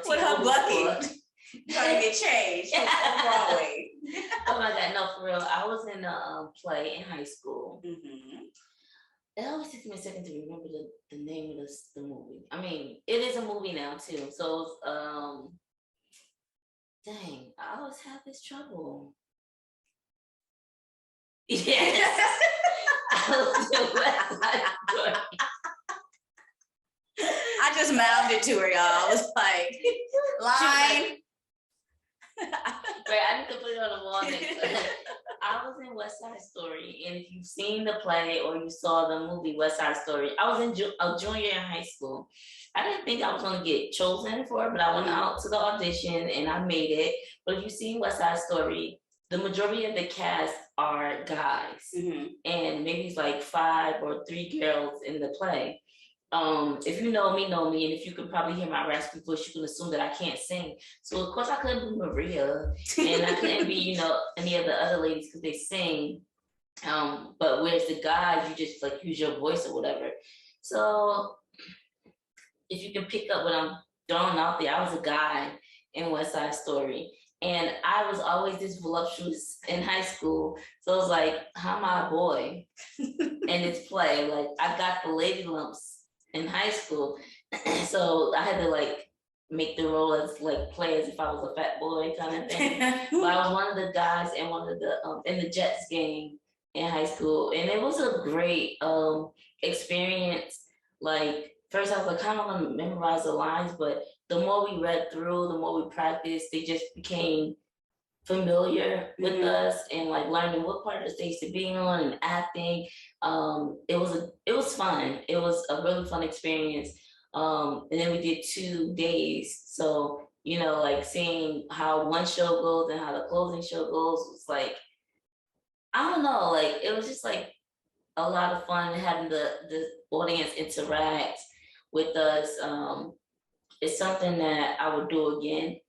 With her bucket. Trying to get changed on Broadway. Oh my God, no, for real. I was in a play in high school. Mm-hmm. It always takes me a second to remember the name of the movie. I mean, it is a movie now too. So, dang, I always have this trouble. Yes. I just mouthed it to her, y'all. I was like, line. Right, I need to put it on the wall next time. I was in West Side Story, and if you've seen the play or you saw the movie West Side Story, I was in a junior in high school. I didn't think I was going to get chosen for it, but I went out to the audition and I made it. But if you've seen West Side Story, the majority of the cast are guys, and maybe it's like 5 or 3 girls in the play. If you know me, and if you could probably hear my raspy voice, you can assume that I can't sing. So of course I couldn't be Maria, and I couldn't be, any of the other ladies because they sing. But whereas the guys, you just like use your voice or whatever. So if you can pick up what I'm throwing out there, I was a guy in West Side Story. And I was always this voluptuous in high school. So it was like, how am I a boy in this play? Like I got the lady lumps in high school. So I had to like make the role as like play as if I was a fat boy kind of thing. But I was one of the guys in one of the in the Jets game in high school. And it was a great experience. Like first I was like, kind of want to memorize the lines, but the more we read through, the more we practiced, they just became familiar with us and like learning what part of the stage to be on and acting. It was fun. It was a really fun experience. And then we did 2 days. So, like seeing how one show goes and how the closing show goes was like, I don't know, like it was just like a lot of fun having the audience interact with us. It's something that I would do again.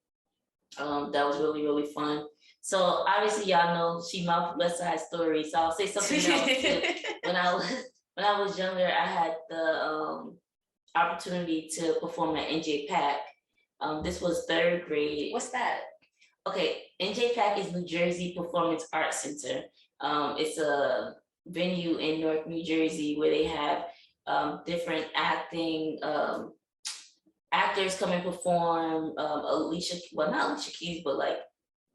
That was really, really fun. So obviously y'all know she mouthed West Side Story. So I'll say something else too. When I was younger, I had the opportunity to perform at NJ-PAC. This was 3rd grade. What's that? Okay, NJ-PAC is New Jersey Performance Arts Center. It's a venue in Newark, New Jersey, where they have different acting actors come and perform. Not Alicia Keys, but like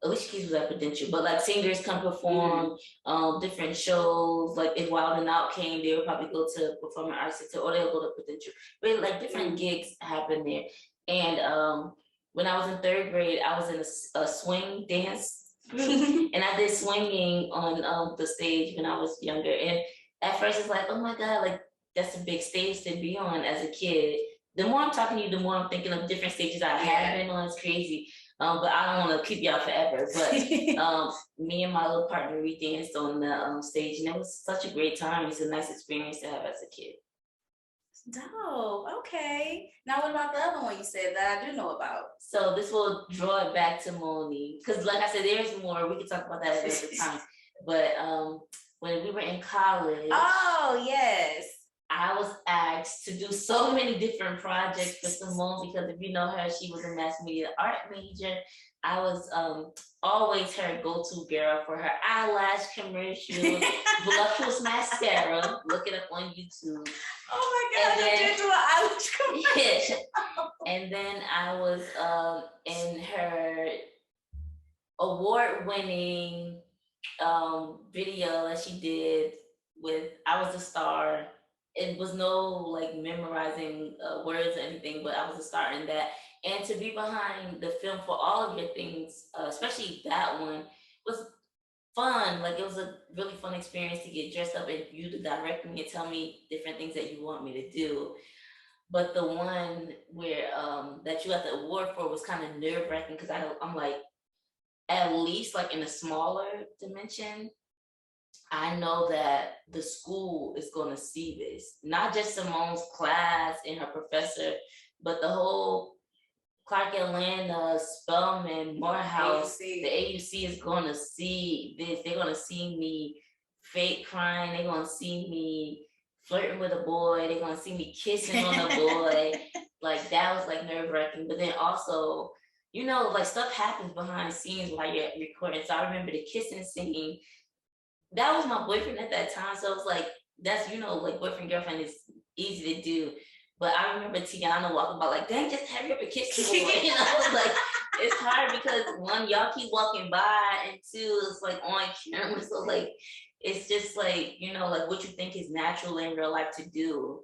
Alicia Keys was at Prudential, but like singers come perform different shows. Like if Wild and Out came, they would probably go to Performing Arts Center or they'll go to Prudential. But like different gigs happen there. And when I was in 3rd grade, I was in a swing dance group, and I did swinging on the stage when I was younger. And at first it's like, oh my God, like that's a big stage to be on as a kid. The more I'm talking to you, the more I'm thinking of different stages I have been on. It's crazy. But I don't want to keep y'all forever. But me and my little partner, we danced on the stage, and it was such a great time. It's a nice experience to have as a kid. Dope. Okay. Now, what about the other one you said that I do know about? So this will draw it back to Monie, because like I said, there's more. We can talk about that at another time. But when we were in college, oh yes, I was asked to do so many different projects for Simone, because if you know her, she was a mass media art major. I was always her go-to girl for her eyelash commercials, voluptuous mascara. Look it up on YouTube. Oh my God, I did do an eyelash commercial. Yeah. And then I was in her award-winning video that she did with I Was a Star. It was no like memorizing words or anything, but I was a star in that. And to be behind the film for all of your things, especially that one, was fun. Like it was a really fun experience to get dressed up and you to direct me and tell me different things that you want me to do. But the one where that you got the award for was kind of nerve-wracking, because I'm like, at least like in a smaller dimension, I know that the school is going to see this, not just Simone's class and her professor, but the whole Clark Atlanta, Spelman, Morehouse, the AUC is going to see this. They're going to see me fake crying. They're going to see me flirting with a boy. They're going to see me kissing on a boy. Like that was like nerve-wracking. But then also, you know, like stuff happens behind scenes while you're recording. So I remember the kissing scene. That was my boyfriend at that time. So it was like, that's, you know, like boyfriend, girlfriend is easy to do. But I remember Tiana walking by like, dang, just hurry up and kiss me. You know, like, it's hard because one, y'all keep walking by, and two, it's like on camera. So like, it's just like, you know, like what you think is natural in real life to do.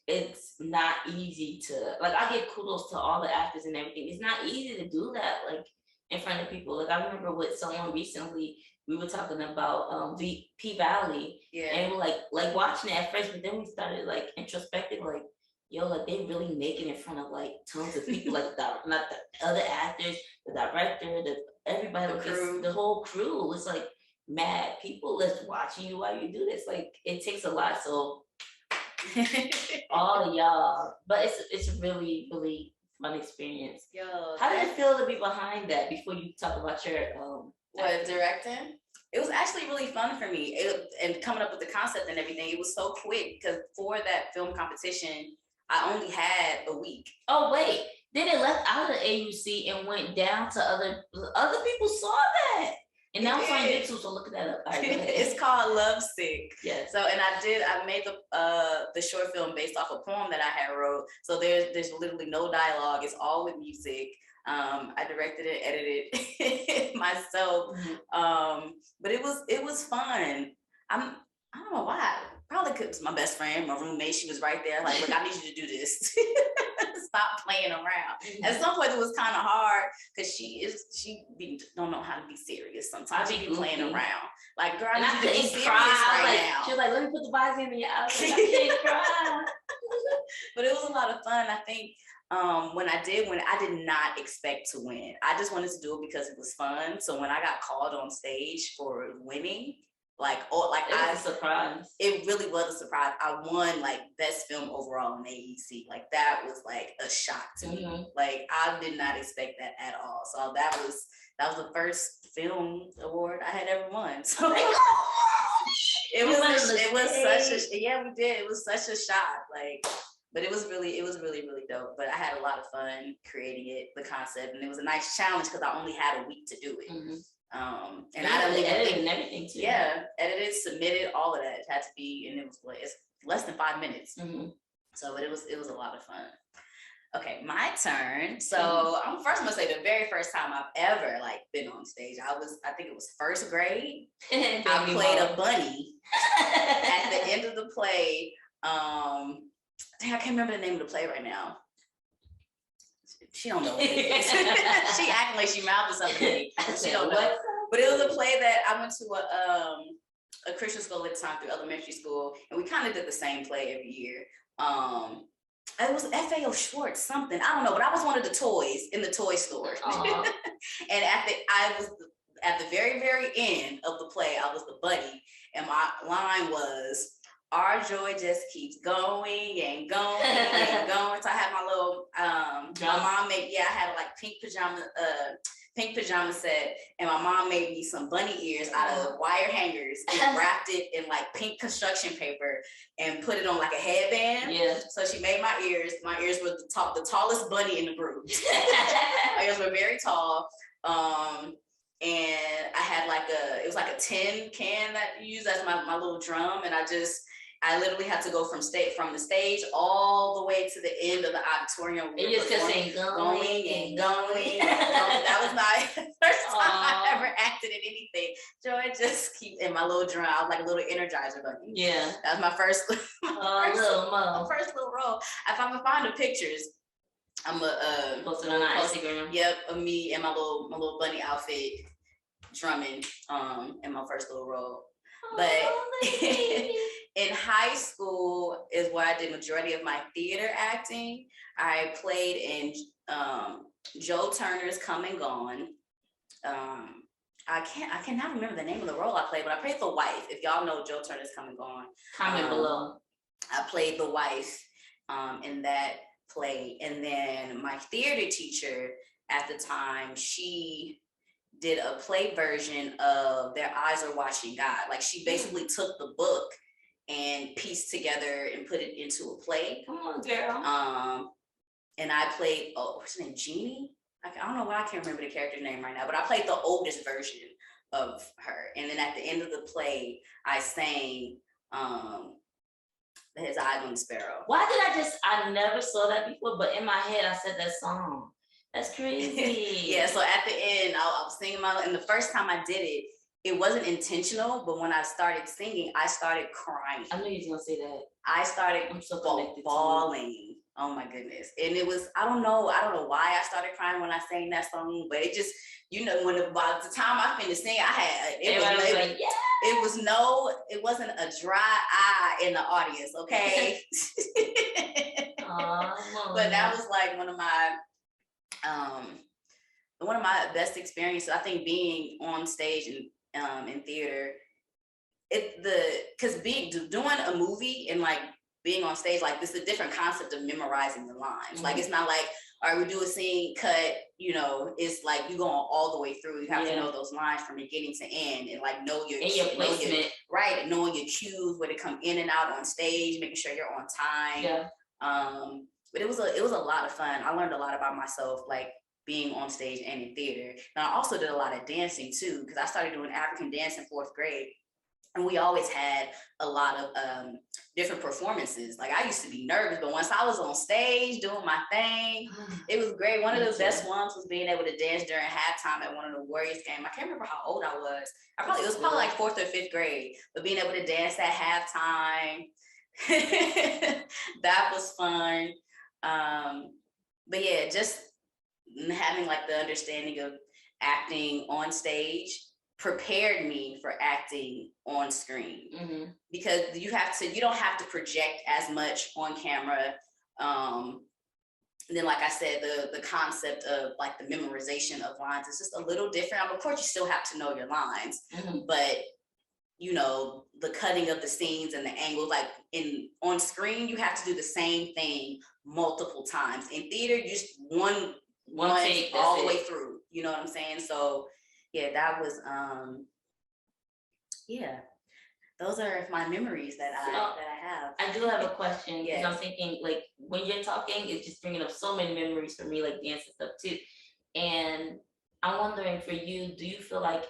It's not easy to, like, I give kudos to all the actors and everything. It's not easy to do that, like, in front of people. Like, I remember with someone recently, we were talking about the P-Valley, and we're like watching it at first, but then we started like introspecting, like, yo, like they really make it in front of like tons of people, like not the other actors, the director, everybody, the whole crew. It's like mad people that's watching you while you do this. Like it takes a lot. So all of y'all, but it's a really, really fun experience. Yo, how did it feel to be behind that before you talk about your what, directing? It was actually really fun for me. And coming up with the concept and everything, it was so quick because for that film competition, I only had a week. Oh wait, then it left out of the AUC and went down to other people saw that. And now it's on YouTube, so look at that up. Right, it's called Love Sick. Yeah. So, and I made the short film based off a poem that I had wrote. So there's literally no dialogue. It's all with music. I directed it, edited it myself. But it was fun. I don't know why. Probably because my best friend, my roommate, she was right there. Like, look, I need you to do this. Stop playing around. At some point, it was kind of hard because she don't know how to be serious. Sometimes she be playing around. Like, girl, I need you to be serious right now. She was like, let me put the vibes in me. I was like, I can't cry. But it was a lot of fun. I think when I did win, I did not expect to win. I just wanted to do it because it was fun. So when I got called on stage for winning, it was a surprise. It really was a surprise. I won like best film overall in AEC. Like that was like a shock to me. Like I did not expect that at all. So that was the first film award I had ever won. So it was such a we did. It was such a shock. Like, but it was really, really dope. But I had a lot of fun creating it, the concept, and it was a nice challenge because I only had a week to do it. And I don't even edited and everything too. Yeah, edited, submitted, all of that. It had to be, and it's less than 5 minutes. So, but it was a lot of fun. Okay, my turn. So I'm gonna say the very first time I've ever like been on stage. I think it was first grade. I played a bunny at the end of the play. I can't remember the name of the play right now. She don't know what it is. She acting like she mouthed something. She don't know. But it was a play that I went to a Christian school at the time, through elementary school, and we kind of did the same play every year. It was FAO Schwartz something. I don't know, but I was one of the toys in the toy store. And I was at the very, very end of the play, I was the bunny, and my line was, our joy just keeps going and going and going. So I had my little my mom made I had a like pink pajama set, and my mom made me some bunny ears out of wire hangers and wrapped it in like pink construction paper and put it on like a headband. Yeah. So she made my ears. My ears were the tallest bunny in the group. My ears were very tall. And I had it was like a tin can that you use as my little drum, and I literally had to go from the stage all the way to the end of the auditorium. And you just kept saying going and going. That was my first time I ever acted in anything. Joy just keep in my little drum. I was like a little Energizer bunny. Yeah. That was my first first little role. If I can find the pictures, I'm gonna post it on our Instagram. Yep, of me and my little bunny outfit drumming in my first little role. But in high school is where I did majority of my theater acting. I played in Joe Turner's Come and Gone. I cannot remember the name of the role I played, but I played the wife. If y'all know Joe Turner's Come and Gone, comment below. I played the wife in that play. And then my theater teacher at the time, she did a play version of Their Eyes Are Watching God. Like she basically took the book and pieced together and put it into a play. Come on, girl. And I played, what's her name, Jeannie? I don't know why I can't remember the character's name right now, but I played the oldest version of her. And then at the end of the play, I sang His Eyes on the Sparrow. Why did I never saw that before, but in my head I said that song. That's crazy. Yeah, so at the end, I was singing and the first time I did it, it wasn't intentional, but when I started singing, I started crying. I knew you was gonna say that. I started bawling. Oh my goodness. And it was, I don't know why I started crying when I sang that song, but it just, by the time I finished singing, it wasn't a dry eye in the audience, okay? But that was like one of my best experiences. I think being on stage and in theater, doing a movie and like being on stage, like this is a different concept of memorizing the lines. Mm-hmm. Like it's not like, all right, we do a scene, cut, it's like you going all the way through. You have to know those lines from beginning to end and like know your placement. Right, and knowing your cues, where to come in and out on stage, making sure you're on time. Yeah. But it was a lot of fun. I learned a lot about myself, like being on stage and in theater. And I also did a lot of dancing too, because I started doing African dance in 4th grade. And we always had a lot of different performances. Like I used to be nervous, but once I was on stage doing my thing, it was great. One of the best ones was being able to dance during halftime at one of the Warriors games. I can't remember how old I was. It was probably like 4th or 5th grade, but being able to dance at halftime, that was fun. But yeah, just having like the understanding of acting on stage prepared me for acting on screen. Mm-hmm. Because you don't have to project as much on camera. And then, like I said, the concept of like the memorization of lines is just a little different. Of course, you still have to know your lines, but the cutting of the scenes and the angles, like on screen, you have to do the same thing multiple times. In theater, you just one take all the way through. You know what I'm saying? So yeah, that was those are my memories that I have. I do have a question, because I'm thinking, like, when you're talking, it's just bringing up so many memories for me, like dance and stuff too. And I'm wondering, for you, do you feel like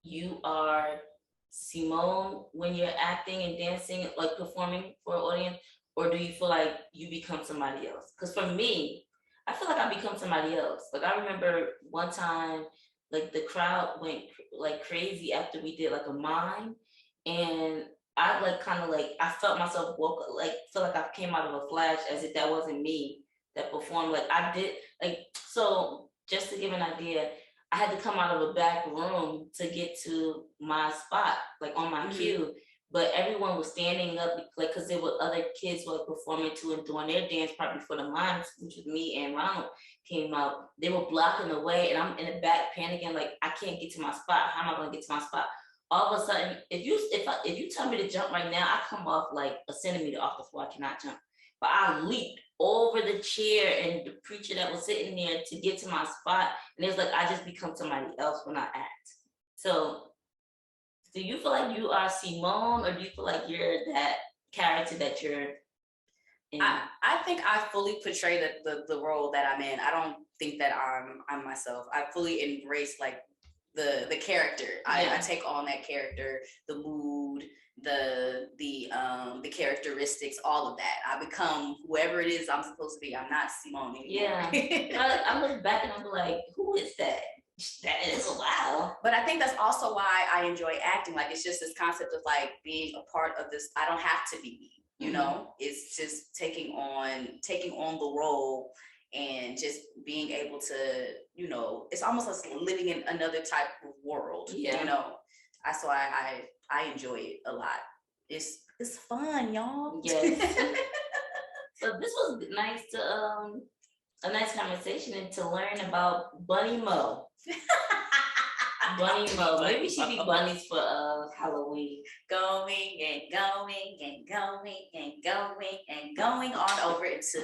you are Simone when you're acting and dancing, like performing for an audience, or do you feel like you become somebody else? Because for me, I feel like I become somebody else. Like I remember one time, like the crowd went like crazy after we did like a mime, and I like kind of like I felt myself feel like I came out of a flash, as if that wasn't me that performed. Like I did, like, so just to give an idea, I had to come out of a back room to get to my spot, like on my cue. But everyone was standing up, like, because there were other kids who were performing too and doing their dance part before the mimes, which was me and Ronald, came out. They were blocking the way, and I'm in the back panicking, like, I can't get to my spot. How am I going to get to my spot? all of a sudden, if you tell me to jump right now, I come off like a centimeter off the floor. I cannot jump. But I leaped over the chair and the preacher that was sitting there to get to my spot. And it was like I just become somebody else when I act. So do you feel like you are Simone, or do you feel like you're that character that you're in? I think I fully portray the role that I'm in. I don't think that I'm myself. I fully embrace like the character. I take on that character, the mood, the characteristics, all of that. I become whoever it is I'm supposed to be. I'm not Simone anymore. Yeah. I look back and I'm like, who is that? That is wow. But I think that's also why I enjoy acting. Like, it's just this concept of like being a part of this. I don't have to be me, you know? It's just taking on the role and just being able to, you know, it's almost like living in another type of world, you know? That's why I enjoy it a lot. It's fun, y'all. Yes. So this was nice to a nice conversation and to learn about Bunny Mo. Bunny Mo. Maybe we should be bunnies for Halloween. Going and going and going and going and going on over into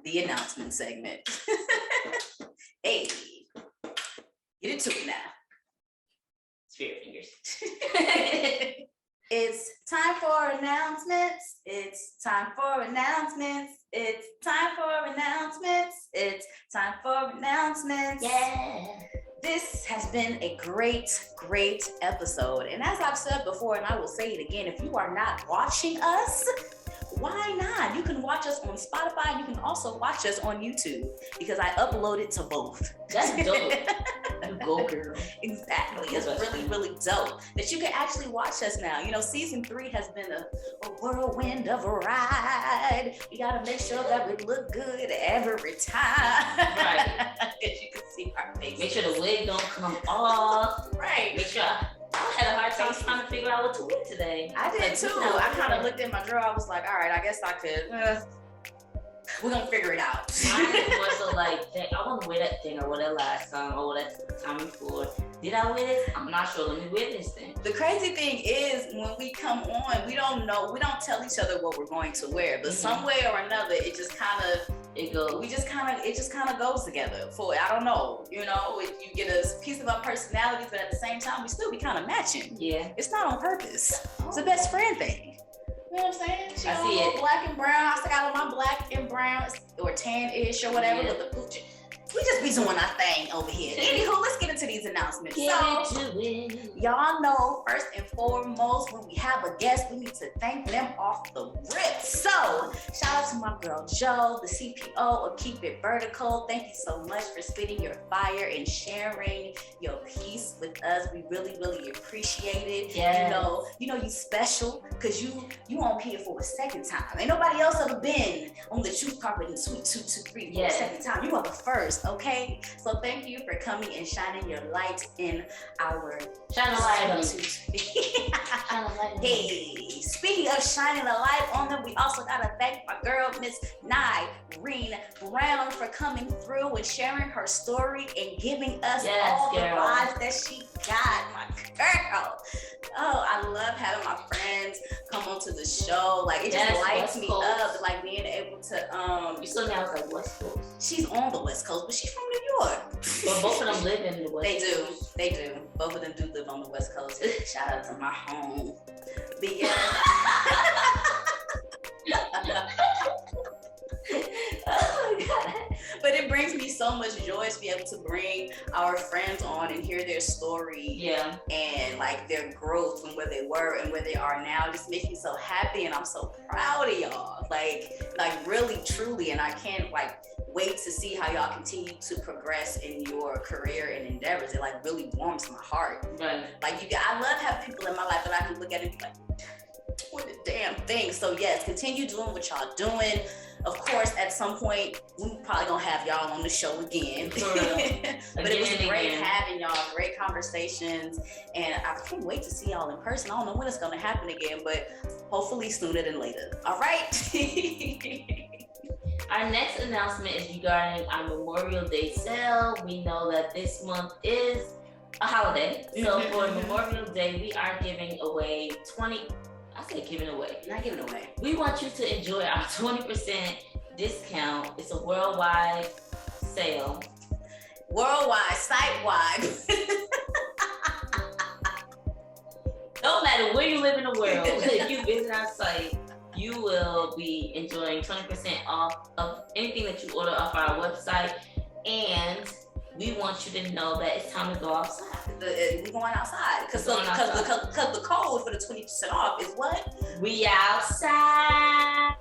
the announcement segment. Hey, get into it now. Spirit fingers. It's time for announcements. It's time for announcements. It's time for announcements. It's time for announcements. Yeah. This has been a great episode. And as I've said before, and I will say it again, if you are not watching us, why not? You can watch us on Spotify. You can also watch us on YouTube because I upload it to both. That's dope. You go, girl. Exactly. It's really dope that you can actually watch us now. You know, season 3 has been a whirlwind of a ride. You got to make sure that we look good every time. Right. Because you can see our faces. Make sure the wig don't come off. Right. Make sure. I had a hard time trying to figure out what to wear today. I did too. I kind of looked at my drawer. I was like, all right, I guess I could. We're gonna figure it out. Mine is more so like, I want to wear that thing. I wore that last time. Or that time before. Did I wear this? I'm not sure. Let me wear this thing. The crazy thing is, when we come on, we don't know. We don't tell each other what we're going to wear. But some way or another, it just kind of. It just kind of goes together. I don't know, you know, if you get a piece of our personalities, but at the same time, we still be kind of matching. Yeah. It's not on purpose. It's a best friend thing. You know what I'm saying? She I see it. Black and brown. I still got on my black and brown or tan-ish or whatever with the pooch. We just be doing our thing over here. Anywho, let's get into these announcements. Y'all know, first and foremost, when we have a guest, we need to thank them off the rip. So, shout out to my girl Jhoe, the CPO of Keep It Vertical. Thank you so much for spitting your fire and sharing your piece with us. We really appreciate it. Yes. You know you special because you on here for a second time. Ain't nobody else ever been on the truth carpet in Suite 223 for a second time. You are the first. Okay, so thank you for coming and shining your light in our shine a light on Hey, speaking of shining a light on them, we also gotta thank my girl, Miss Nirine Brown, for coming through and sharing her story and giving us all the vibes that she got, my girl. Oh, I love having my friends come onto the show. Like, it just lights me up, like being able to You still now like West Coast. She's on the West Coast, but she's from New York. But both of them live in the West Coast. They do. Both of them do live on the West Coast. Shout out to my home. But yeah. Oh my God. But it brings me so much joy to be able to bring our friends on and hear their story. Yeah. And like their growth and where they were and where they are now. It just makes me so happy, and I'm so proud of y'all. Like really, truly. And I can't wait to see how y'all continue to progress in your career and endeavors. It really warms my heart. Right. I love having people in my life that I can look at and be like, what the damn thing. So yes, continue doing what y'all doing. Of course, at some point, we probably gonna have y'all on the show again. But it was great having y'all, great conversations, and I can't wait to see y'all in person. I don't know when it's gonna happen again, but hopefully sooner than later. All right. Our next announcement is regarding our Memorial Day sale. We know that this month is a holiday. So for Memorial Day, we are giving away Not giving away. We want you to enjoy our 20% discount. It's a worldwide sale. Worldwide, site-wide. No matter where you live in the world, if you visit our site, you will be enjoying 20% off of anything that you order off our website. And we want you to know that it's time to go outside. We're going outside. Because the code for the 20% off is what? We outside.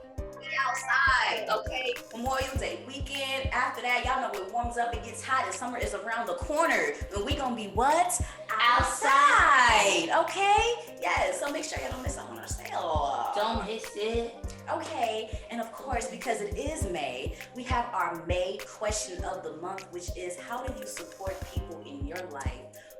Outside, okay? Memorial Day weekend. After that, y'all know it warms up, it gets hot, and summer is around the corner. And we gonna be what? Outside, okay? Yes, so make sure y'all don't miss out on our sale. Don't miss it. Okay, and of course, because it is May, we have our May question of the month, which is, how do you support people in your life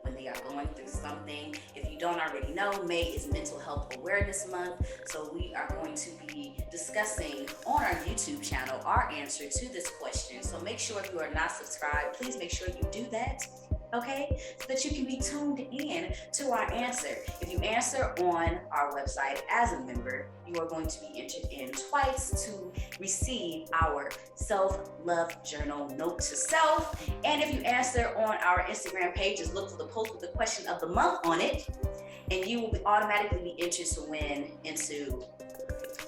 when they are going through something? If you don't already know, May is Mental Health Awareness Month, so we are going to be discussing on our YouTube channel our answer to this question. So make sure if you are not subscribed, please make sure you do that, okay? So that you can be tuned in to our answer. If you answer on our website as a member, you are going to be entered in twice to receive our self-love journal note to self. And if you answer on our Instagram page, just look for the post with the question of the month on it, and you will automatically be entered to win into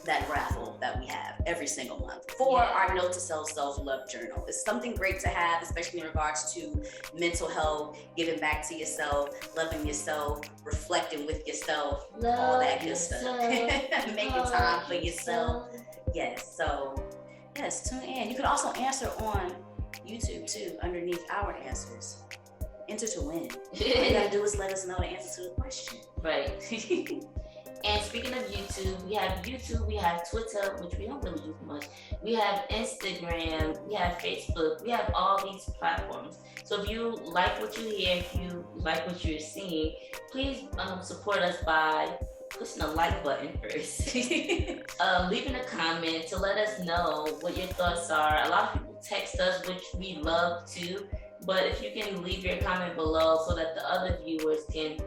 that raffle that we have every single month for our note to self-love journal. It's something great to have, especially in regards to mental health, giving back to yourself, loving yourself, reflecting with yourself, all that good stuff. Making time for yourself. Yes, so yes, tune in. You can also answer on YouTube too, underneath our answers. Enter to win. All you gotta do is let us know the answer to the question. Right. And speaking of YouTube, we have Twitter, which we don't really use much. We have Instagram, we have Facebook, we have all these platforms. So if you like what you hear, if you like what you're seeing, please support us by pushing the like button first. Leaving a comment to let us know what your thoughts are. A lot of people text us, which we love too. But if you can leave your comment below so that the other viewers can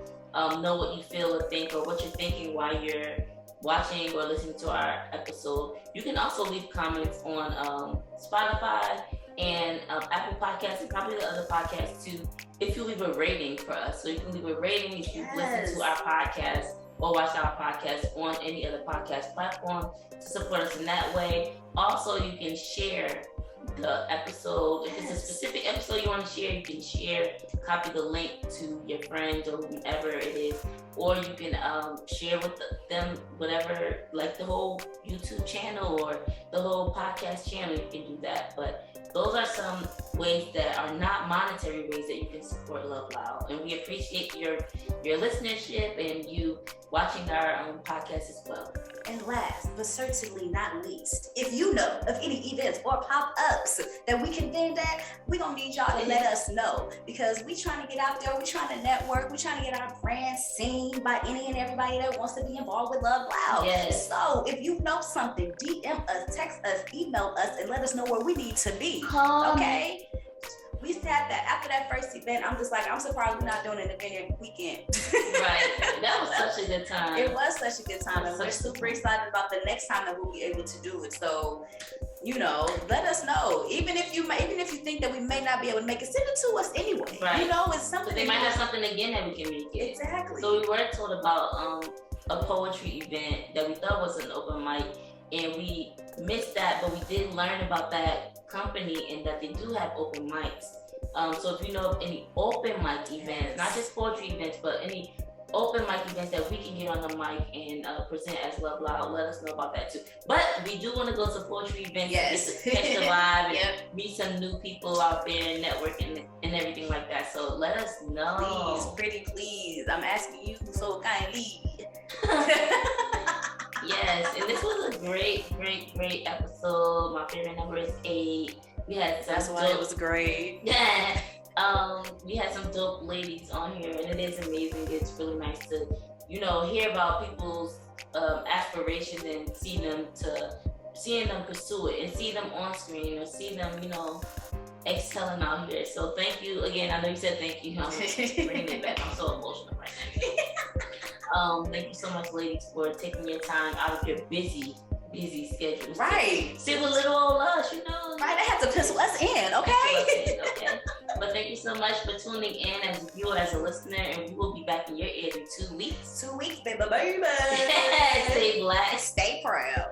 know what you feel or think, or what you're thinking while you're watching or listening to our episode. You can also leave comments on Spotify and Apple Podcasts, and probably the other podcasts too, if you leave a rating for us. So you can leave a rating if you listen to our podcast or watch our podcast on any other podcast platform to support us in that way. Also, you can share the episode. If it's a specific episode you want to share, you can share, copy the link to your friends or whomever it is, or you can share with them whatever, like the whole YouTube channel or the whole podcast channel. You can do that. But those are some ways that are not monetary ways that you can support Love Loud, and we appreciate your listenership and you watching our podcast as well. And last, but certainly not least, if you know of any events or pop-ups that we can vend at, we're going to need y'all to let us know, because we trying to get out there, we trying to network, we trying to get our brand seen by any and everybody that wants to be involved with Love Loud. Yes. So if you know something, DM us, text us, email us, and let us know where we need to be. Okay? We said that after that first event, I'm just like, I'm surprised we're not doing an event every weekend. Right. That was such a good time. It was such a good time, and we're super excited about the next time that we'll be able to do it. So, let us know. Even if you think that we may not be able to make it, send it to us anyway. Right. It's something. They might have something again that we can make it. Exactly. So we were told about a poetry event that we thought was an open mic, and we missed that, but we did learn about that company and that they do have open mics. So if you know of any open mic events, not just poetry events, but any open mic events that we can get on the mic and present as Love Loud, let us know about that too. But we do want to go to poetry events, yes, to catch the vibe and meet some new people out there and networking and everything like that. So let us know. Please, pretty please. I'm asking you so kindly. Yes, and this was a great episode. My favorite number is 8. We had some That's why it was great. Yeah. We had some dope ladies on here, and it is amazing. It's really nice to, hear about people's aspirations and seeing them pursue it, and see them on screen, or see them, excelling out here. So thank you again. I know you said thank you. I'm bringing it back. I'm so emotional right now. Thank you so much, ladies, for taking your time out of your busy schedules. Right. See what little old us, you know. Right, they have to pencil us in, okay? Okay. But thank you so much for tuning in as a viewer, as a listener, and we will be back in your ear in 2 weeks. 2 weeks, baby, baby. Stay black. Stay proud.